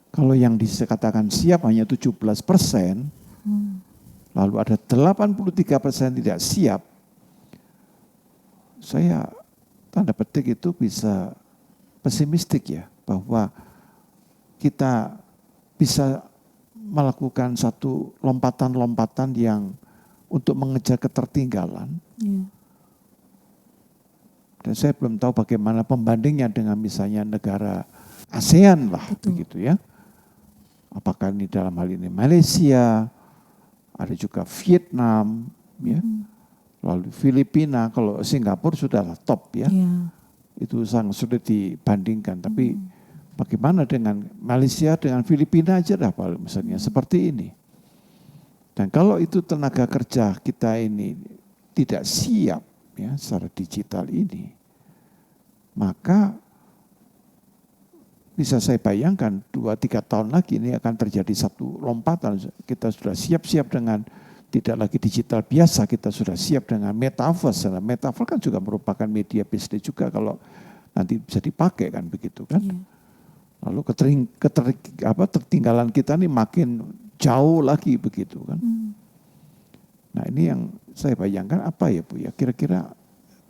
[SPEAKER 1] Kalau yang dikatakan siap hanya 17%, lalu ada 83% tidak siap, saya tanda petik itu bisa pesimistik ya, bahwa kita bisa melakukan satu lompatan-lompatan yang untuk mengejar ketertinggalan.
[SPEAKER 2] Yeah.
[SPEAKER 1] Dan saya belum tahu bagaimana pembandingnya dengan misalnya negara ASEAN lah, begitu ya. Apakah ini dalam hal ini Malaysia, ada juga Vietnam, ya, lalu Filipina. Kalau Singapura sudah top ya, itu sangat sulit dibandingkan. Tapi bagaimana dengan Malaysia dengan Filipina aja dah misalnya seperti ini. Dan kalau itu tenaga kerja kita ini tidak siap ya secara digital ini, maka bisa saya bayangkan 2-3 tahun lagi ini akan terjadi satu lompatan. Kita sudah siap-siap dengan tidak lagi digital biasa, kita sudah siap dengan metaverse. Nah, metaverse kan juga merupakan media bisnis juga kalau nanti bisa dipakai kan begitu kan. Lalu ketertinggalan kita ini makin jauh lagi begitu kan. Nah ini yang saya bayangkan apa ya Bu ya, kira-kira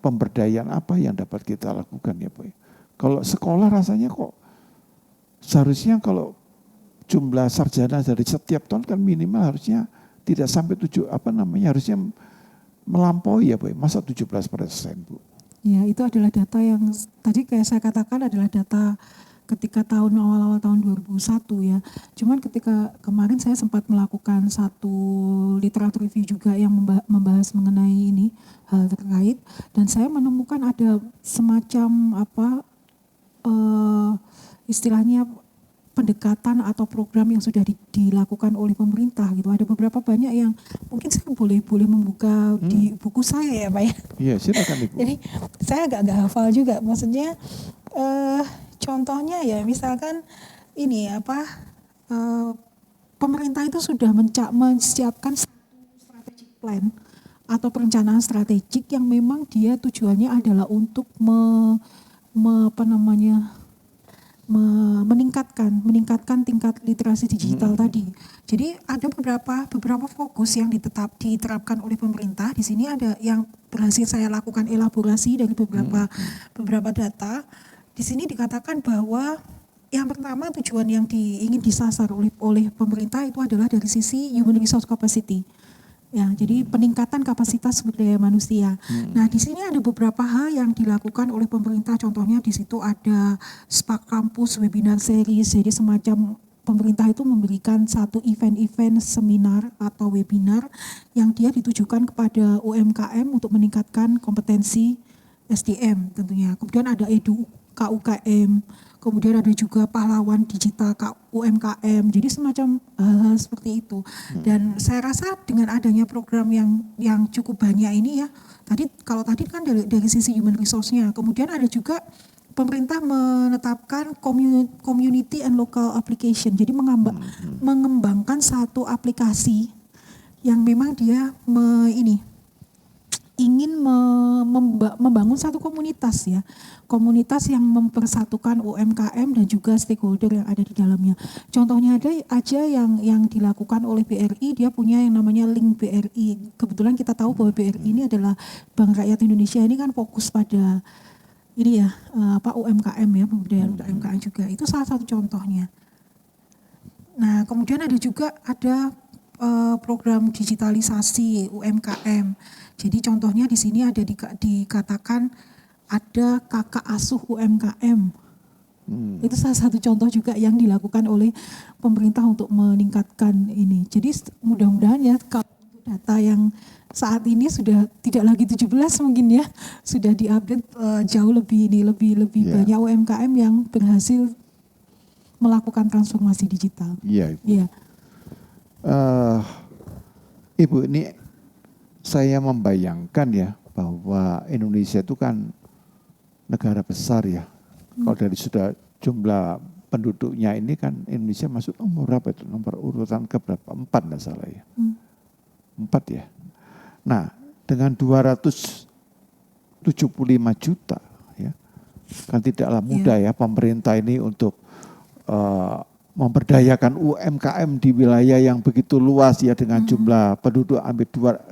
[SPEAKER 1] pemberdayaan apa yang dapat kita lakukan ya Bu ya. Kalau sekolah rasanya kok seharusnya kalau jumlah sarjana dari setiap tahun kan minimal harusnya tidak sampai harusnya melampaui ya Bu ya, masa 17% Bu.
[SPEAKER 2] Ya itu adalah data yang tadi kayak saya katakan adalah data ketika tahun awal-awal tahun 2001 ya. Cuman ketika kemarin saya sempat melakukan satu literatur review juga yang membahas mengenai ini hal terkait, dan saya menemukan ada semacam istilahnya pendekatan atau program yang sudah dilakukan oleh pemerintah gitu. Ada beberapa banyak yang mungkin saya boleh membuka di buku saya ya Pak ya.
[SPEAKER 1] Iya silakan Ibu.
[SPEAKER 2] Jadi saya agak hafal juga, maksudnya contohnya ya misalkan ini pemerintah itu sudah menyiapkan satu strategic plan atau perencanaan strategik yang memang dia tujuannya adalah untuk meningkatkan tingkat literasi digital tadi. Jadi ada beberapa fokus yang diterapkan oleh pemerintah. Di sini ada yang berhasil saya lakukan elaborasi dari beberapa data. Di sini dikatakan bahwa yang pertama tujuan yang ingin disasar oleh pemerintah itu adalah dari sisi human resource capacity. Ya, jadi peningkatan kapasitas sumber daya manusia. Nah, di sini ada beberapa hal yang dilakukan oleh pemerintah. Contohnya di situ ada Spark Campus Webinar Series. Jadi semacam pemerintah itu memberikan satu event-event seminar atau webinar yang dia ditujukan kepada UMKM untuk meningkatkan kompetensi SDM tentunya. Kemudian ada Edu KUKM, kemudian ada juga pahlawan digital UMKM, jadi semacam hal seperti itu. Dan saya rasa dengan adanya program yang cukup banyak ini ya, kalau tadi kan dari sisi human resource-nya, kemudian ada juga pemerintah menetapkan community and local application, jadi mengembangkan satu aplikasi yang memang dia ingin membangun satu komunitas ya, komunitas yang mempersatukan UMKM dan juga stakeholder yang ada di dalamnya. Contohnya ada aja yang dilakukan oleh BRI, dia punya yang namanya Link BRI. Kebetulan kita tahu bahwa BRI ini adalah Bank Rakyat Indonesia, ini kan fokus pada ini ya UMKM ya, pemberdayaan UMKM juga. Itu salah satu contohnya. Nah, kemudian ada program digitalisasi UMKM. Jadi contohnya di sini ada dikatakan ada kakak asuh UMKM. Itu salah satu contoh juga yang dilakukan oleh pemerintah untuk meningkatkan ini. Jadi mudah-mudahan ya kalau data yang saat ini sudah tidak lagi 17 mungkin ya, sudah diupdate jauh lebih banyak UMKM yang berhasil melakukan transformasi digital.
[SPEAKER 1] Iya, Ibu.
[SPEAKER 2] Iya.
[SPEAKER 1] Ibu, ini saya membayangkan ya bahwa Indonesia itu kan negara besar ya. Kalau dari sudah jumlah penduduknya ini kan Indonesia masuk nomor berapa itu? Nomor urutan keberapa? 4 enggak salah ya. 4 ya. Nah, dengan 275 juta ya. Kan tidaklah mudah ya pemerintah ini untuk memberdayakan UMKM di wilayah yang begitu luas ya dengan jumlah penduduk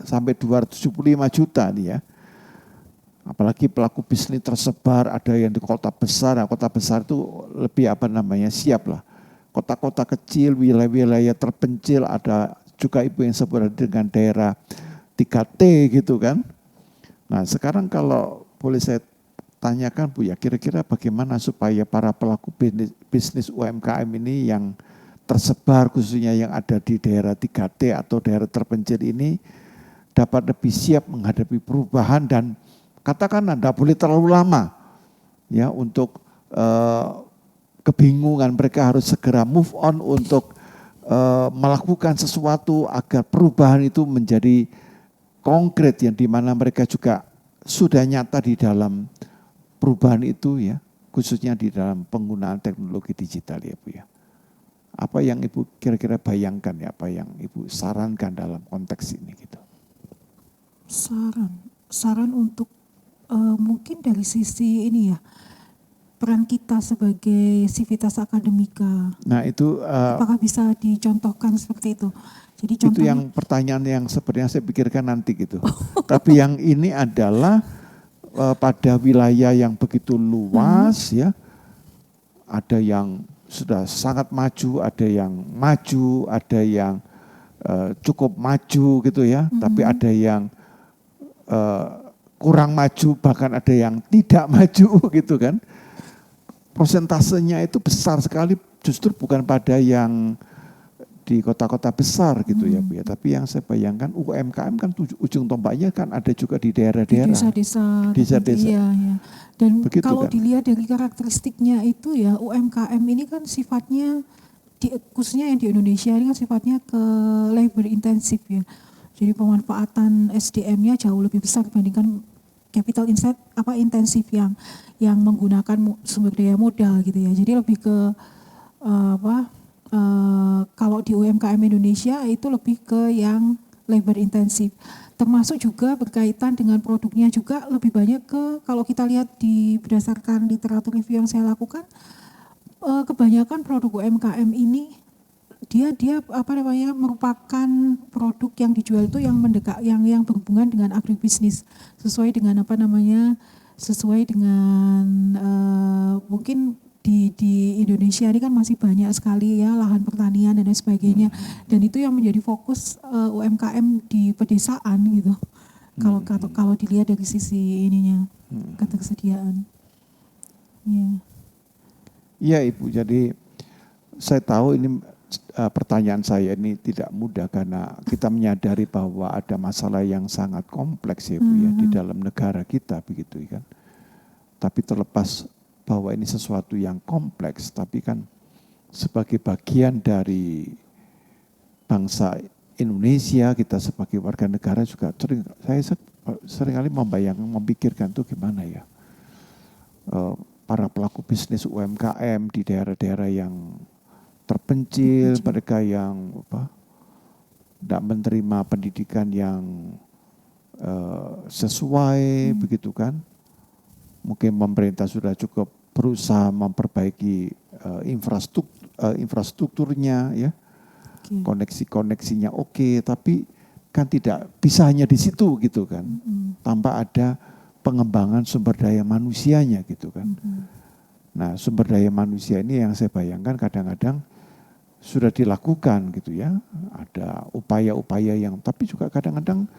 [SPEAKER 1] sampai 275 juta nih ya. Apalagi pelaku bisnis tersebar, ada yang di kota besar. Nah, kota besar itu lebih siap lah. Kota-kota kecil, wilayah-wilayah terpencil, ada juga ibu yang sebut dengan daerah 3T gitu kan. Nah sekarang kalau boleh saya tanyakan Bu ya, kira-kira bagaimana supaya para pelaku bisnis UMKM ini yang tersebar khususnya yang ada di daerah 3T atau daerah terpencil ini dapat lebih siap menghadapi perubahan dan katakanlah tidak boleh terlalu lama ya untuk kebingungan, mereka harus segera move on untuk melakukan sesuatu agar perubahan itu menjadi konkret yang dimana mereka juga sudah nyata di dalam perubahan itu ya, khususnya di dalam penggunaan teknologi digital ya Bu ya. Apa yang Ibu kira-kira bayangkan ya, apa yang Ibu sarankan dalam konteks ini gitu?
[SPEAKER 2] Saran untuk mungkin dari sisi ini ya, peran kita sebagai Civitas Akademika.
[SPEAKER 1] Nah itu
[SPEAKER 2] apakah bisa dicontohkan seperti itu? Jadi
[SPEAKER 1] itu yang pertanyaan yang sebenarnya saya pikirkan nanti gitu. Tapi yang ini adalah pada wilayah yang begitu luas ya, ada yang sudah sangat maju, ada yang cukup maju gitu ya, tapi ada yang kurang maju, bahkan ada yang tidak maju gitu kan. Prosentasenya itu besar sekali, justru bukan pada yang di kota-kota besar gitu ya Bu ya. Tapi yang saya bayangkan UMKM kan ujung tombaknya kan ada juga di daerah-daerah.
[SPEAKER 2] Desa-desa. Iya. Dan begitu kalau kan dilihat dari karakteristiknya itu ya, UMKM ini kan sifatnya, khususnya yang di Indonesia ini kan sifatnya ke labor intensif ya. Jadi pemanfaatan SDM-nya jauh lebih besar dibandingkan capital intensif yang menggunakan sumber daya modal gitu ya. Jadi lebih ke kalau di UMKM Indonesia itu lebih ke yang labor intensif. Termasuk juga berkaitan dengan produknya juga lebih banyak ke, kalau kita lihat berdasarkan literatur review yang saya lakukan, kebanyakan produk UMKM ini dia merupakan produk yang dijual itu yang berhubungan dengan agribisnis, sesuai dengan mungkin di Indonesia ini kan masih banyak sekali ya lahan pertanian dan lain sebagainya, dan itu yang menjadi fokus UMKM di pedesaan gitu. Kalau dilihat dari sisi ininya, ketersediaan.
[SPEAKER 1] Iya Ibu, jadi saya tahu ini pertanyaan saya ini tidak mudah karena kita menyadari bahwa ada masalah yang sangat kompleks ya Bu ya di dalam negara kita begitu kan. Tapi terlepas bahwa ini sesuatu yang kompleks, tapi kan sebagai bagian dari bangsa Indonesia, kita sebagai warga negara juga saya seringkali memikirkan tuh gimana ya para pelaku bisnis UMKM di daerah-daerah yang terpencil, mereka yang tidak menerima pendidikan yang sesuai begitu kan. Mungkin pemerintah sudah cukup berusaha memperbaiki infrastrukturnya ya, koneksinya oke, tapi kan tidak bisa hanya di situ gitu kan, tanpa ada pengembangan sumber daya manusianya gitu kan. Nah sumber daya manusia ini yang saya bayangkan kadang-kadang sudah dilakukan gitu ya, ada upaya-upaya yang, tapi juga kadang-kadang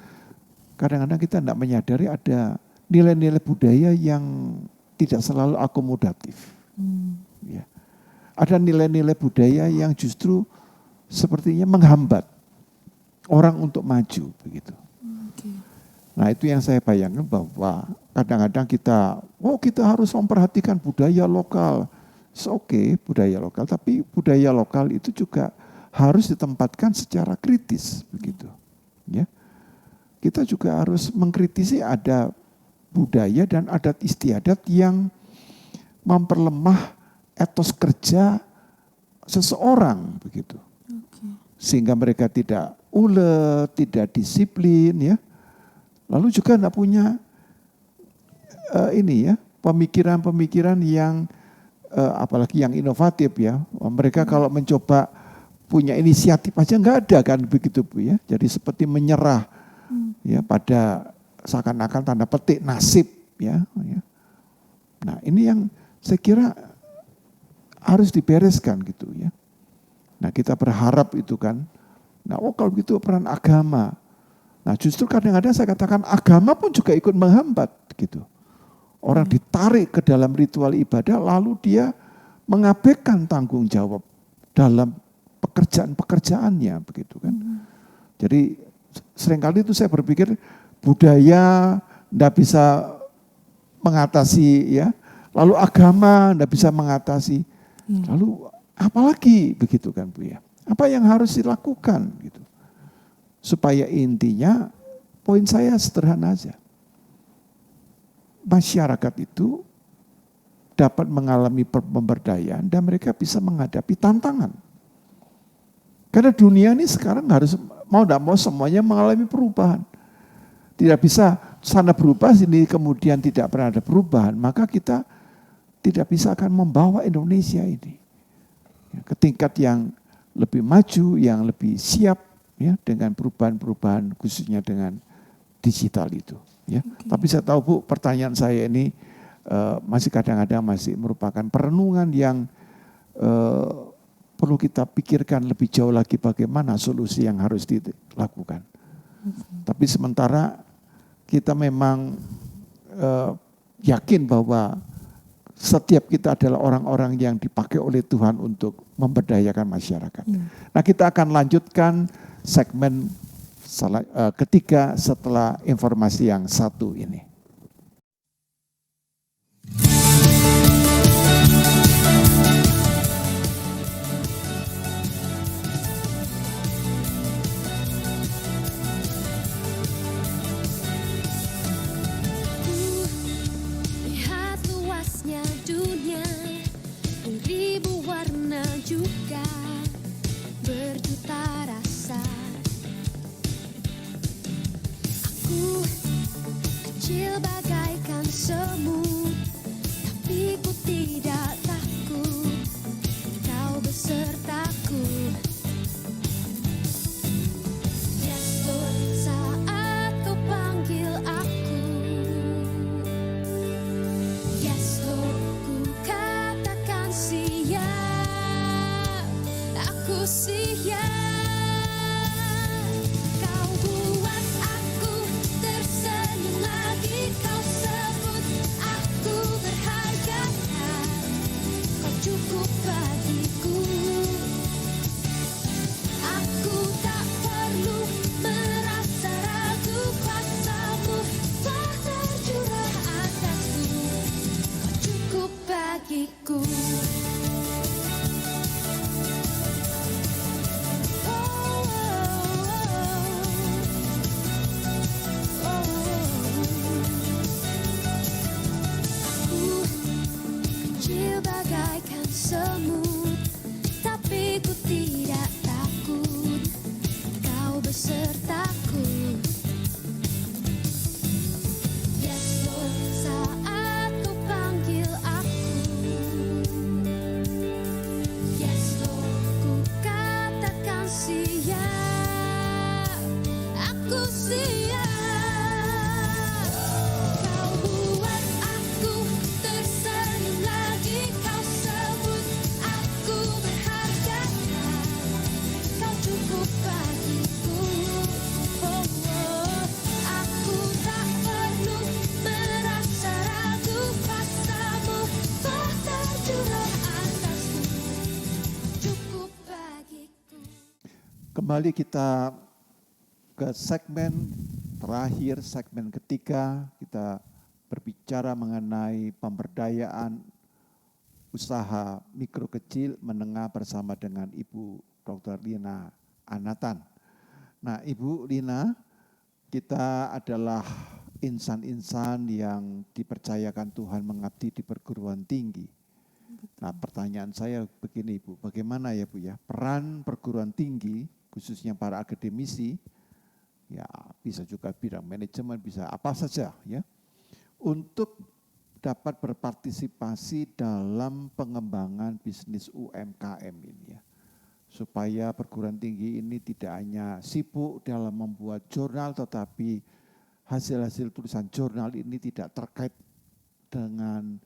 [SPEAKER 1] kita tidak menyadari ada nilai-nilai budaya yang tidak selalu akomodatif. Ya. Ada nilai-nilai budaya yang justru sepertinya menghambat orang untuk maju begitu. Nah itu yang saya bayangkan bahwa kadang-kadang kita harus memperhatikan budaya lokal. Oke, budaya lokal, tapi budaya lokal itu juga harus ditempatkan secara kritis begitu. Ya. kita juga harus mengkritisi ada budaya dan adat istiadat yang memperlemah etos kerja seseorang begitu. Sehingga mereka tidak ulet, tidak disiplin ya. Lalu juga tidak punya pemikiran-pemikiran yang apalagi yang inovatif ya. Mereka kalau mencoba punya inisiatif aja nggak ada kan begitu Bu ya. Jadi seperti menyerah ya pada seakan-akan tanda petik nasib ya. Nah ini yang saya kira harus dibereskan gitu ya. Nah kita berharap itu kan. Nah kalau begitu peran agama. Nah justru kadang-kadang saya katakan agama pun juga ikut menghambat gitu. Orang ditarik ke dalam ritual ibadah lalu dia mengabaikan tanggung jawab dalam pekerjaan-pekerjaannya begitu kan. Jadi seringkali itu saya berpikir budaya tidak bisa mengatasi ya. Lalu agama tidak bisa mengatasi. Lalu apalagi begitu kan Bu ya. Apa yang harus dilakukan gitu. Supaya intinya poin saya sederhana aja. Masyarakat itu dapat mengalami pemberdayaan dan mereka bisa menghadapi tantangan. Karena dunia ini sekarang harus mau tidak mau semuanya mengalami perubahan. Tidak bisa sana berubah sini kemudian tidak pernah ada perubahan. Maka kita tidak bisa akan membawa Indonesia ini ke tingkat yang lebih maju, yang lebih siap ya dengan perubahan-perubahan khususnya dengan digital itu. Ya. Tapi saya tahu Bu, pertanyaan saya ini masih kadang-kadang masih merupakan perenungan yang perlu kita pikirkan lebih jauh lagi bagaimana solusi yang harus dilakukan. Tapi sementara kita memang yakin bahwa setiap kita adalah orang-orang yang dipakai oleh Tuhan untuk memberdayakan masyarakat. Nah kita akan lanjutkan segmen ketiga setelah informasi yang satu ini.
[SPEAKER 5] Lihat luasnya dunia, ribu warna juga berjuta rasa. Aku kecil bagaikan semut, tapi ku tidak takut, kau besertaku. Yes Lord, saat kau panggil aku. Yes Lord, ku katakan siap, aku siap. Kau buat aku tersenyum lagi, kau sebut aku berharga, kau cukup bagiku. Aku tak perlu merasa ragu, kuasa-Mu telah tercurah atasku, kau cukup bagiku. Aku kecil bagaikan semut, tapi ku tidak takut, kau besertaku. Yes Lord, saat kau panggil aku. Yes Lord, ku katakan siap, aku siap. Kau buat aku tersenyum lagi, kau sebut aku berharga, kau cukup bagiku. Oh, oh. Aku tak perlu merasa ragu, kuasa-Mu telah tercurah atasku, cukup bagiku.
[SPEAKER 1] Kembali kita ke segmen terakhir, segmen ketiga, kita berbicara mengenai pemberdayaan usaha mikro kecil menengah bersama dengan Ibu Dr. Lina Anatan. Nah Ibu Lina, Kita adalah insan-insan yang dipercayakan Tuhan mengabdi di perguruan tinggi. Nah, pertanyaan saya begini Ibu, bagaimana ya Bu ya, peran perguruan tinggi khususnya para akademisi, ya bisa juga bidang manajemen, bisa apa saja ya, untuk dapat berpartisipasi dalam pengembangan bisnis UMKM ini ya. Supaya perguruan tinggi ini tidak hanya sibuk dalam membuat jurnal, tetapi hasil-hasil tulisan jurnal ini tidak terkait dengan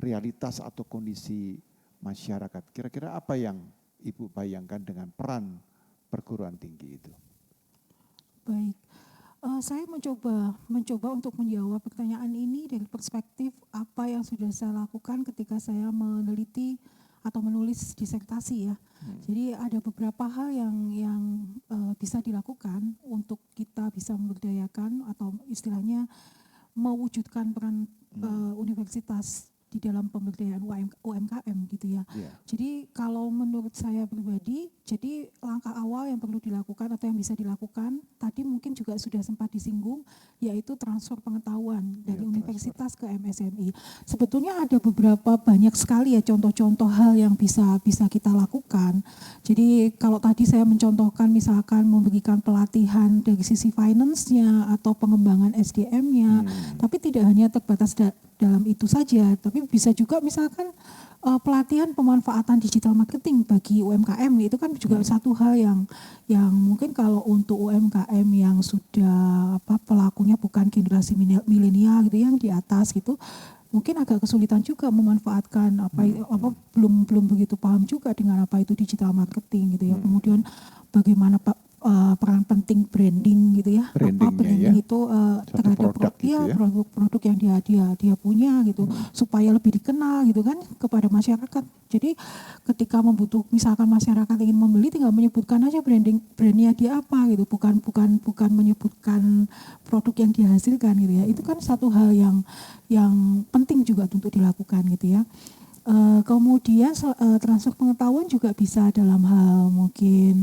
[SPEAKER 1] realitas atau kondisi masyarakat. Kira-kira apa yang Ibu bayangkan dengan peran perguruan tinggi itu?
[SPEAKER 2] Baik, saya mencoba untuk menjawab pertanyaan ini dari perspektif apa yang sudah saya lakukan ketika saya meneliti atau menulis disertasi ya. Jadi ada beberapa hal yang bisa dilakukan untuk kita bisa memberdayakan atau istilahnya mewujudkan peran universitas di dalam pemberdayaan UMKM gitu ya.
[SPEAKER 1] Yeah.
[SPEAKER 2] Jadi kalau menurut saya pribadi, jadi langkah awal yang perlu dilakukan atau yang bisa dilakukan, tadi mungkin juga sudah sempat disinggung, yaitu transfer pengetahuan dari universitas ke MSMI. Sebetulnya ada beberapa banyak sekali ya contoh-contoh hal yang bisa kita lakukan. Jadi kalau tadi saya mencontohkan misalkan memberikan pelatihan dari sisi finance-nya atau pengembangan SDM-nya, tapi tidak hanya terbatas dalam itu saja, tapi bisa juga misalkan pelatihan pemanfaatan digital marketing bagi UMKM, itu kan juga satu hal yang mungkin kalau untuk UMKM yang sudah pelakunya bukan generasi milenial gitu yang di atas gitu, mungkin agak kesulitan juga memanfaatkan belum begitu paham juga dengan apa itu digital marketing gitu ya. Kemudian bagaimana peran penting branding gitu ya, branding itu terhadap produk yang dia punya gitu, supaya lebih dikenal gitu kan kepada masyarakat. Jadi ketika misalkan masyarakat ingin membeli, tinggal menyebutkan aja brandnya dia apa gitu, bukan menyebutkan produk yang dihasilkan gitu ya. Itu kan satu hal yang penting juga untuk dilakukan gitu ya. Kemudian transfer pengetahuan juga bisa dalam hal mungkin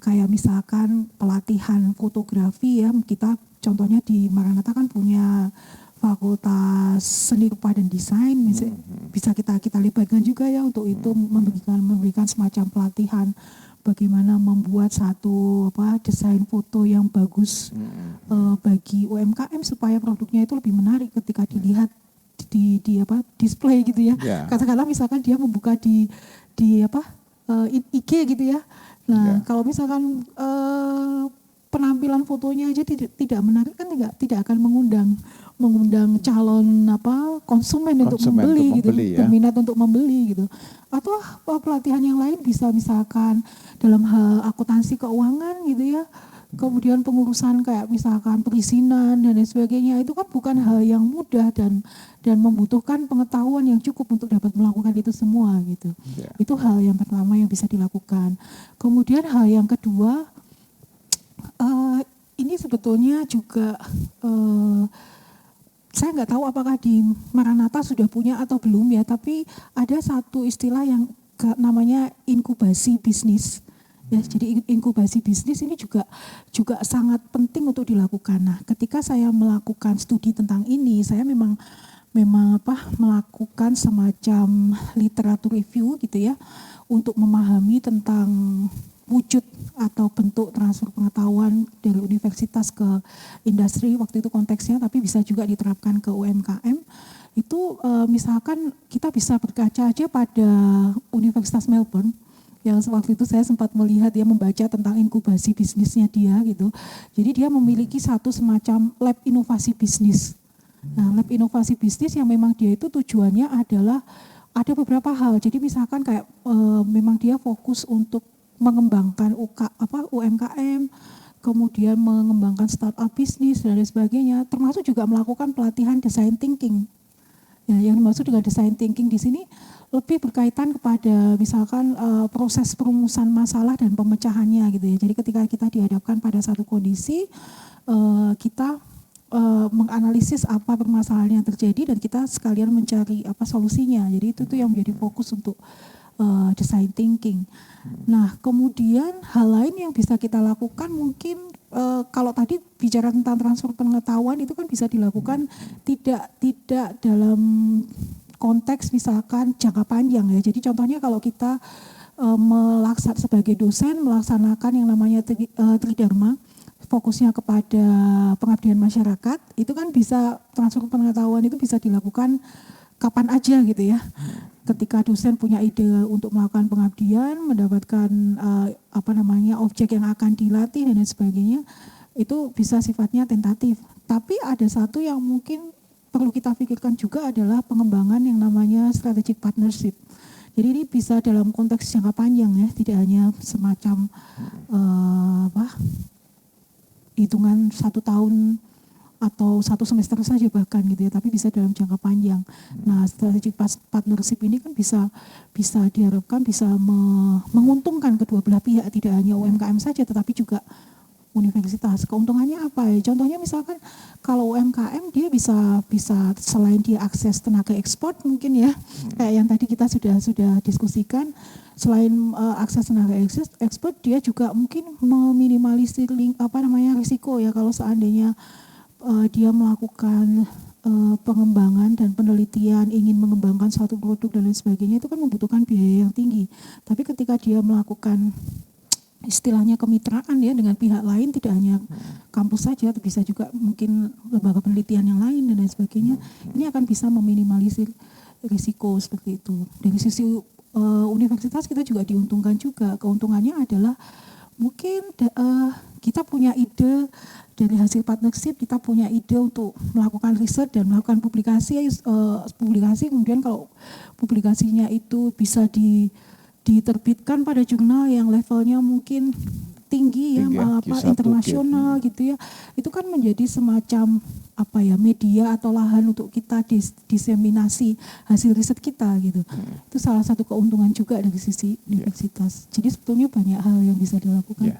[SPEAKER 2] kayak misalkan pelatihan fotografi ya, kita contohnya di Maranatha kan punya Fakultas Seni Rupa dan Desain, bisa kita libatkan juga ya untuk itu, memberikan semacam pelatihan bagaimana membuat satu desain foto yang bagus bagi UMKM supaya produknya itu lebih menarik ketika dilihat di display gitu ya. Katakanlah misalkan dia membuka di IG gitu ya. Nah, kalau misalkan penampilan fotonya aja tidak menarik kan tidak akan mengundang calon konsumen untuk membeli gitu, berminat untuk membeli gitu. Atau pelatihan yang lain bisa misalkan dalam hal akuntansi keuangan gitu ya. Kemudian pengurusan kayak misalkan perizinan dan lain sebagainya, itu kan bukan hal yang mudah dan membutuhkan pengetahuan yang cukup untuk dapat melakukan itu semua gitu. Itu hal yang pertama yang bisa dilakukan. Kemudian hal yang kedua, ini sebetulnya juga saya nggak tahu apakah di Maranatha sudah punya atau belum ya, tapi ada satu istilah yang namanya inkubasi bisnis. Ya, jadi inkubasi bisnis ini juga sangat penting untuk dilakukan. Nah, ketika saya melakukan studi tentang ini, saya memang melakukan semacam literatur review gitu ya, untuk memahami tentang wujud atau bentuk transfer pengetahuan dari universitas ke industri, waktu itu konteksnya, tapi bisa juga diterapkan ke UMKM. Itu misalkan kita bisa berkaca aja pada Universitas Melbourne, yang waktu itu saya sempat melihat dia membaca tentang inkubasi bisnisnya dia gitu. Jadi dia memiliki satu semacam lab inovasi bisnis. Nah, lab inovasi bisnis yang memang dia itu tujuannya adalah ada beberapa hal. Jadi misalkan kayak memang dia fokus untuk mengembangkan UMKM, kemudian mengembangkan startup bisnis dan lain sebagainya, termasuk juga melakukan pelatihan design thinking. Ya, yang dimaksud dengan design thinking di sini lebih berkaitan kepada misalkan proses perumusan masalah dan pemecahannya gitu ya. Jadi ketika kita dihadapkan pada satu kondisi, kita menganalisis apa permasalahan yang terjadi dan kita sekalian mencari apa solusinya. Jadi itu tuh yang menjadi fokus untuk design thinking. Nah, kemudian hal lain yang bisa kita lakukan mungkin kalau tadi bicara tentang transfer pengetahuan itu kan bisa dilakukan tidak dalam konteks misalkan jangka panjang ya. Jadi contohnya kalau kita sebagai dosen melaksanakan yang namanya tridharma, fokusnya kepada pengabdian masyarakat, itu kan bisa transfer pengetahuan itu bisa dilakukan kapan aja gitu ya. Ketika dosen punya ide untuk melakukan pengabdian, mendapatkan objek yang akan dilatih dan lain sebagainya, itu bisa sifatnya tentatif. Tapi ada satu yang mungkin perlu kita pikirkan juga adalah pengembangan yang namanya strategic partnership. Jadi ini bisa dalam konteks jangka panjang ya, tidak hanya semacam hitungan 1 tahun atau 1 semester saja bahkan gitu ya, tapi bisa dalam jangka panjang. Nah, strategic partnership ini kan bisa diharapkan bisa menguntungkan kedua belah pihak, tidak hanya UMKM saja tetapi juga universitas. Keuntungannya apa ya? Contohnya misalkan kalau UMKM dia bisa selain dia akses tenaga ekspor mungkin ya, kayak yang tadi kita sudah diskusikan, selain akses tenaga ekspor dia juga mungkin meminimalisir risiko ya kalau seandainya dia melakukan pengembangan dan penelitian, ingin mengembangkan suatu produk dan lain sebagainya, itu kan membutuhkan biaya yang tinggi. Tapi ketika dia melakukan istilahnya kemitraan ya dengan pihak lain, tidak hanya kampus saja, bisa juga mungkin lembaga penelitian yang lain dan lain sebagainya, ini akan bisa meminimalisir risiko seperti itu. Dari sisi universitas kita juga diuntungkan juga. Keuntungannya adalah mungkin kita punya ide dari hasil partnership, kita punya ide untuk melakukan riset dan melakukan publikasi, kemudian kalau publikasinya itu bisa diterbitkan pada jurnal yang levelnya mungkin tinggi ya, internasional gitu ya, itu kan menjadi semacam media atau lahan untuk kita diseminasi hasil riset kita gitu. Itu salah satu keuntungan juga dari sisi universitas. Jadi sebetulnya banyak hal yang bisa dilakukan.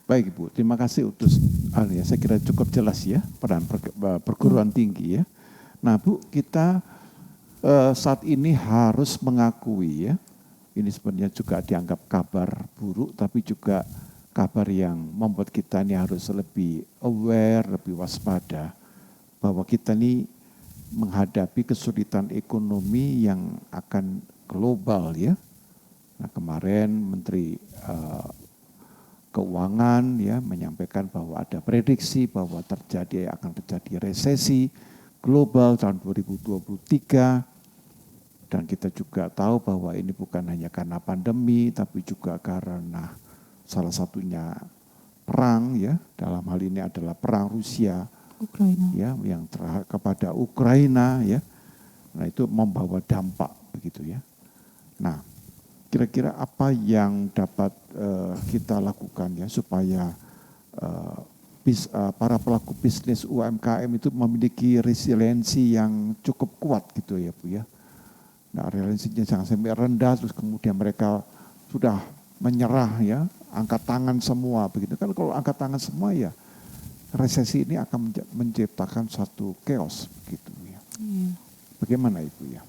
[SPEAKER 1] Baik Ibu, terima kasih untuk saya kira cukup jelas ya peran perguruan tinggi ya. Nah Bu, kita saat ini harus mengakui ya, ini sebenarnya juga dianggap kabar buruk, tapi juga kabar yang membuat kita ini harus lebih aware, lebih waspada, bahwa kita ini menghadapi kesulitan ekonomi yang akan global ya. Nah kemarin Menteri Keuangan ya menyampaikan bahwa ada prediksi bahwa akan terjadi resesi global tahun 2023, dan kita juga tahu bahwa ini bukan hanya karena pandemi tapi juga karena salah satunya perang ya, dalam hal ini adalah perang Rusia
[SPEAKER 2] Ukraina
[SPEAKER 1] ya yang kepada Ukraina ya. Nah itu membawa dampak begitu ya. Nah kira-kira apa yang dapat kita lakukan ya supaya para pelaku bisnis UMKM itu memiliki resiliensi yang cukup kuat gitu ya Bu ya. Nah resiliensinya jangan sampai rendah terus kemudian mereka sudah menyerah ya, angkat tangan semua begitu kan. Kalau angkat tangan semua ya resesi ini akan menciptakan satu chaos begitu ya. Bagaimana Ibu ya?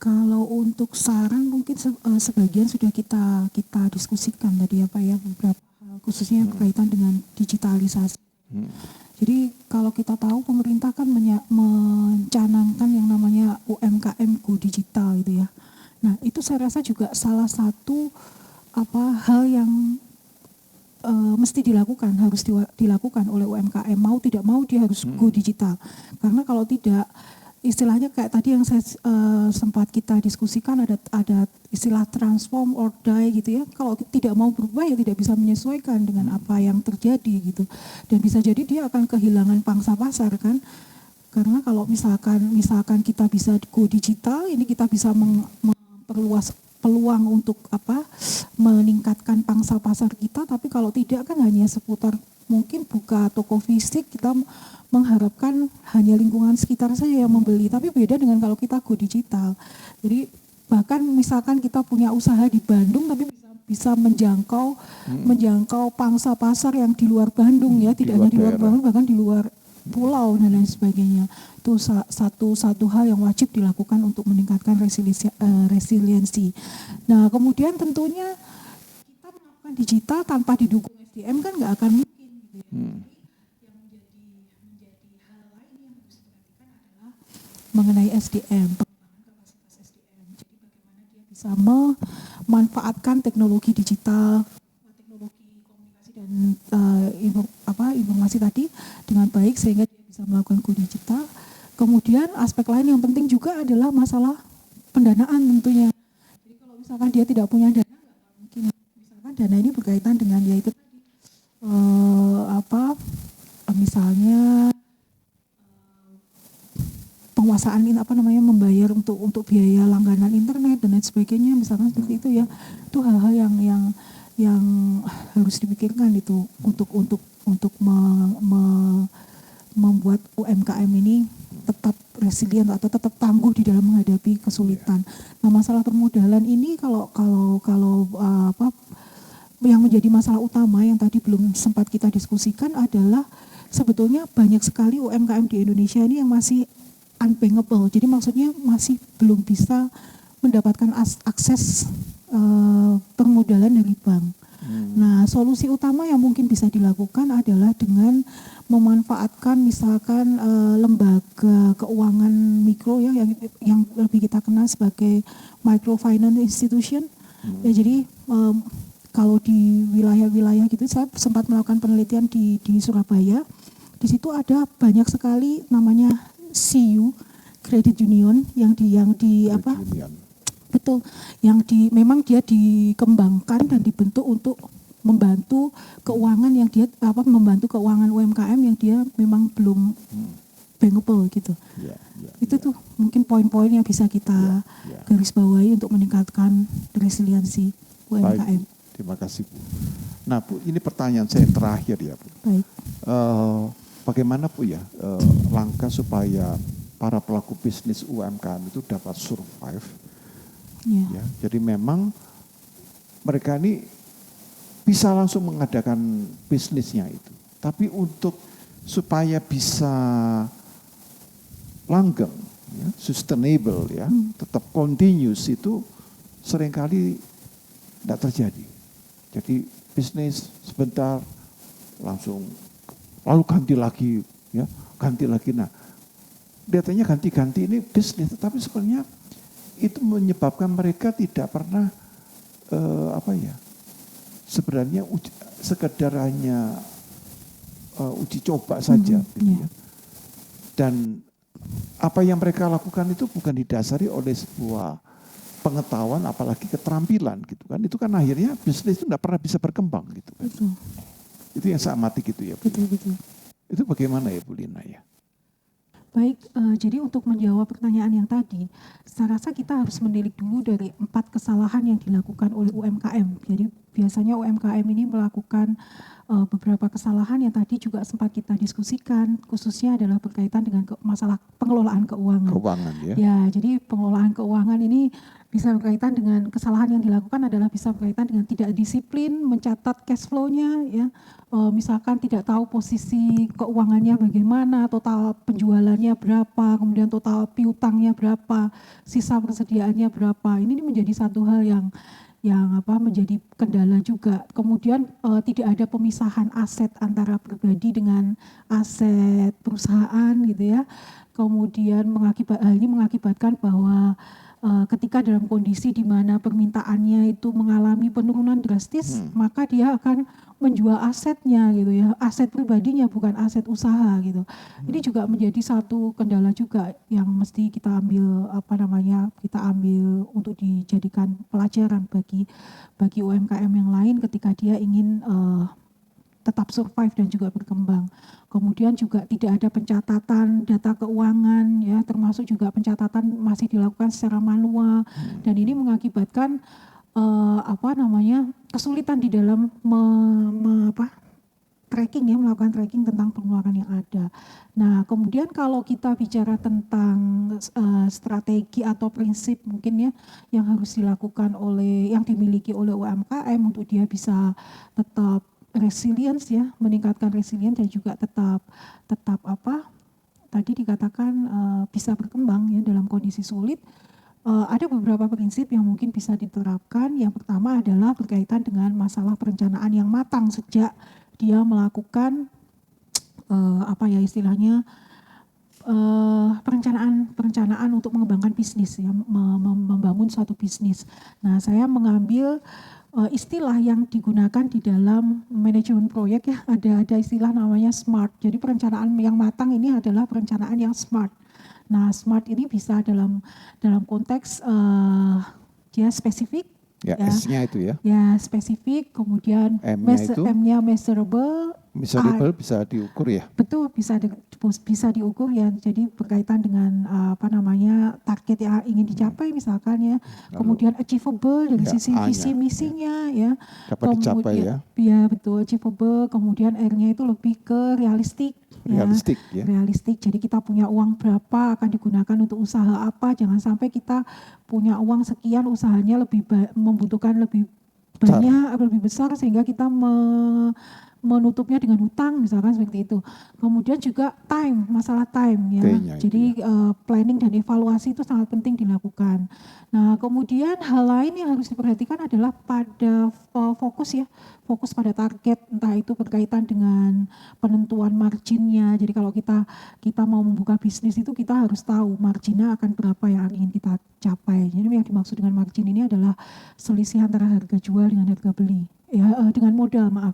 [SPEAKER 2] Kalau untuk saran mungkin sebagian sudah kita diskusikan tadi beberapa hal khususnya berkaitan dengan digitalisasi. Jadi kalau kita tahu pemerintah kan mencanangkan yang namanya UMKM Go Digital gitu ya. Nah itu saya rasa juga salah satu hal yang mesti dilakukan, harus dilakukan oleh UMKM, mau tidak mau dia harus go digital. Karena kalau tidak, istilahnya kayak tadi yang saya sempat kita diskusikan, ada istilah transform or die gitu ya. Kalau tidak mau berubah ya tidak bisa menyesuaikan dengan apa yang terjadi gitu. Dan bisa jadi dia akan kehilangan pangsa pasar kan. Karena kalau misalkan kita bisa go digital, ini kita bisa memperluas peluang untuk meningkatkan pangsa pasar kita. Tapi kalau tidak kan hanya seputar mungkin buka toko fisik, kita mengharapkan hanya lingkungan sekitar saja yang membeli. Tapi beda dengan kalau kita go digital. Jadi bahkan misalkan kita punya usaha di Bandung tapi bisa menjangkau pangsa pasar yang di luar Bandung ya, tidak hanya di luar Bandung, bahkan di luar pulau dan lain sebagainya. Itu satu hal yang wajib dilakukan untuk meningkatkan resiliensi. Nah kemudian tentunya kita melakukan digital tanpa didukung SDM kan nggak akan mungkin. Gitu ya. SDM, pengembangan kapasitas SDM. Jadi bagaimana dia bisa memanfaatkan teknologi digital, teknologi komunikasi dan informasi tadi dengan baik sehingga dia bisa melakukan go digital. Kemudian aspek lain yang penting juga adalah masalah pendanaan tentunya. Jadi kalau misalkan dia tidak punya dana, nggak mungkin. Misalkan dana ini berkaitan dengan yaitu misalnya penguasaan membayar untuk biaya langganan internet dan lain sebagainya, misalkan seperti itu ya. Itu hal-hal yang harus dipikirkan itu untuk membuat UMKM ini tetap resilient atau tetap tangguh di dalam menghadapi kesulitan. Nah, masalah permodalan ini kalau yang menjadi masalah utama yang tadi belum sempat kita diskusikan adalah sebetulnya banyak sekali UMKM di Indonesia ini yang masih unbankable. Jadi maksudnya masih belum bisa mendapatkan akses permodalan dari bank. Nah, solusi utama yang mungkin bisa dilakukan adalah dengan memanfaatkan misalkan lembaga keuangan mikro ya yang lebih kita kenal sebagai microfinance institution. Ya, jadi kalau di wilayah-wilayah gitu, saya sempat melakukan penelitian di Surabaya. Di situ ada banyak sekali namanya CU Credit Union yang di apa? Betul, memang dia dikembangkan dan dibentuk untuk membantu keuangan yang dia membantu keuangan UMKM yang dia memang belum bankable gitu. Itu tuh mungkin poin-poin yang bisa kita garis bawahi untuk meningkatkan resiliensi UMKM.
[SPEAKER 1] Baik, terima kasih Bu. Nah Bu, ini pertanyaan saya yang terakhir ya Bu.
[SPEAKER 2] Baik.
[SPEAKER 1] Bagaimana Bu ya langkah supaya para pelaku bisnis UMKM itu dapat survive? Ya, jadi memang mereka ini bisa langsung mengadakan bisnisnya itu. Tapi untuk supaya bisa langgeng, ya, sustainable ya, tetap continuous itu seringkali tidak terjadi. Jadi bisnis sebentar langsung lalu ganti lagi ya, ganti lagi. Nah, datanya ganti-ganti ini bisnis, tetapi sebenarnya itu menyebabkan mereka tidak pernah sebenarnya sekedar hanya uji coba saja gitu ya. Dan apa yang mereka lakukan itu bukan didasari oleh sebuah pengetahuan apalagi keterampilan gitu kan. Itu kan akhirnya bisnis itu tidak pernah bisa berkembang gitu kan.
[SPEAKER 2] Betul.
[SPEAKER 1] Itu yang saya amati gitu ya Bu.
[SPEAKER 2] Betul.
[SPEAKER 1] Itu bagaimana ya Bu Lina ya?
[SPEAKER 2] Baik, jadi untuk menjawab pertanyaan yang tadi, saya rasa kita harus menilik dulu dari 4 kesalahan yang dilakukan oleh UMKM. Jadi biasanya UMKM ini melakukan beberapa kesalahan yang tadi juga sempat kita diskusikan, khususnya adalah berkaitan dengan masalah pengelolaan keuangan.
[SPEAKER 1] Keuangan ya.
[SPEAKER 2] Ya, jadi pengelolaan keuangan ini bisa berkaitan dengan kesalahan yang dilakukan adalah bisa berkaitan dengan tidak disiplin mencatat cash flow-nya ya. Misalkan tidak tahu posisi keuangannya bagaimana, total penjualannya berapa, kemudian total piutangnya berapa, sisa persediaannya berapa. Ini menjadi satu hal yang menjadi kendala juga. Kemudian tidak ada pemisahan aset antara pribadi dengan aset perusahaan gitu ya. Kemudian hal ini mengakibatkan bahwa ketika dalam kondisi di mana permintaannya itu mengalami penurunan drastis, maka dia akan menjual asetnya gitu ya, aset pribadinya bukan aset usaha gitu. Ini juga menjadi satu kendala juga yang mesti kita ambil kita ambil untuk dijadikan pelajaran bagi UMKM yang lain ketika dia ingin tetap survive dan juga berkembang. Kemudian juga tidak ada pencatatan data keuangan ya, termasuk juga pencatatan masih dilakukan secara manual dan ini mengakibatkan kesulitan di dalam melakukan tracking tentang pengeluaran yang ada. Nah, kemudian kalau kita bicara tentang strategi atau prinsip mungkin ya yang harus dilakukan yang dimiliki oleh UMKM untuk dia bisa tetap resilience ya, meningkatkan resilience dan juga tetap tadi dikatakan bisa berkembang ya dalam kondisi sulit. Ada beberapa prinsip yang mungkin bisa diterapkan. Yang pertama adalah berkaitan dengan masalah perencanaan yang matang sejak dia melakukan perencanaan untuk mengembangkan bisnis ya, membangun suatu bisnis. Nah, saya mengambil istilah yang digunakan di dalam manajemen proyek ya, ada istilah namanya SMART. Jadi perencanaan yang matang ini adalah perencanaan yang SMART. Nah, SMART ini bisa dalam konteks dia spesifik.
[SPEAKER 1] Ya, S-nya itu ya.
[SPEAKER 2] Ya, spesifik, kemudian M-nya measurable.
[SPEAKER 1] Measurable bisa diukur ya.
[SPEAKER 2] Betul, bisa diukur ya. Jadi berkaitan dengan target yang ingin dicapai misalkan ya. Kemudian achievable dari sisi visi misinya ya.
[SPEAKER 1] Dapat dicapai ya.
[SPEAKER 2] Ya, betul, achievable. Kemudian R-nya itu lebih ke realistik.
[SPEAKER 1] Realistik ya.
[SPEAKER 2] Realistik. Jadi kita punya uang berapa akan digunakan untuk usaha apa. Jangan sampai kita punya uang sekian, usahanya membutuhkan lebih banyak, lebih besar sehingga kita menutupnya dengan hutang misalkan seperti itu. Kemudian juga masalah time ya. Jadi planning dan evaluasi itu sangat penting dilakukan. Nah, kemudian hal lain yang harus diperhatikan adalah pada fokus pada target, entah itu berkaitan dengan penentuan marginnya. Jadi kalau kita mau membuka bisnis itu kita harus tahu marginnya akan berapa yang ingin kita capai. Jadi yang dimaksud dengan margin ini adalah selisih antara harga jual dengan harga beli, ya, dengan modal, maaf.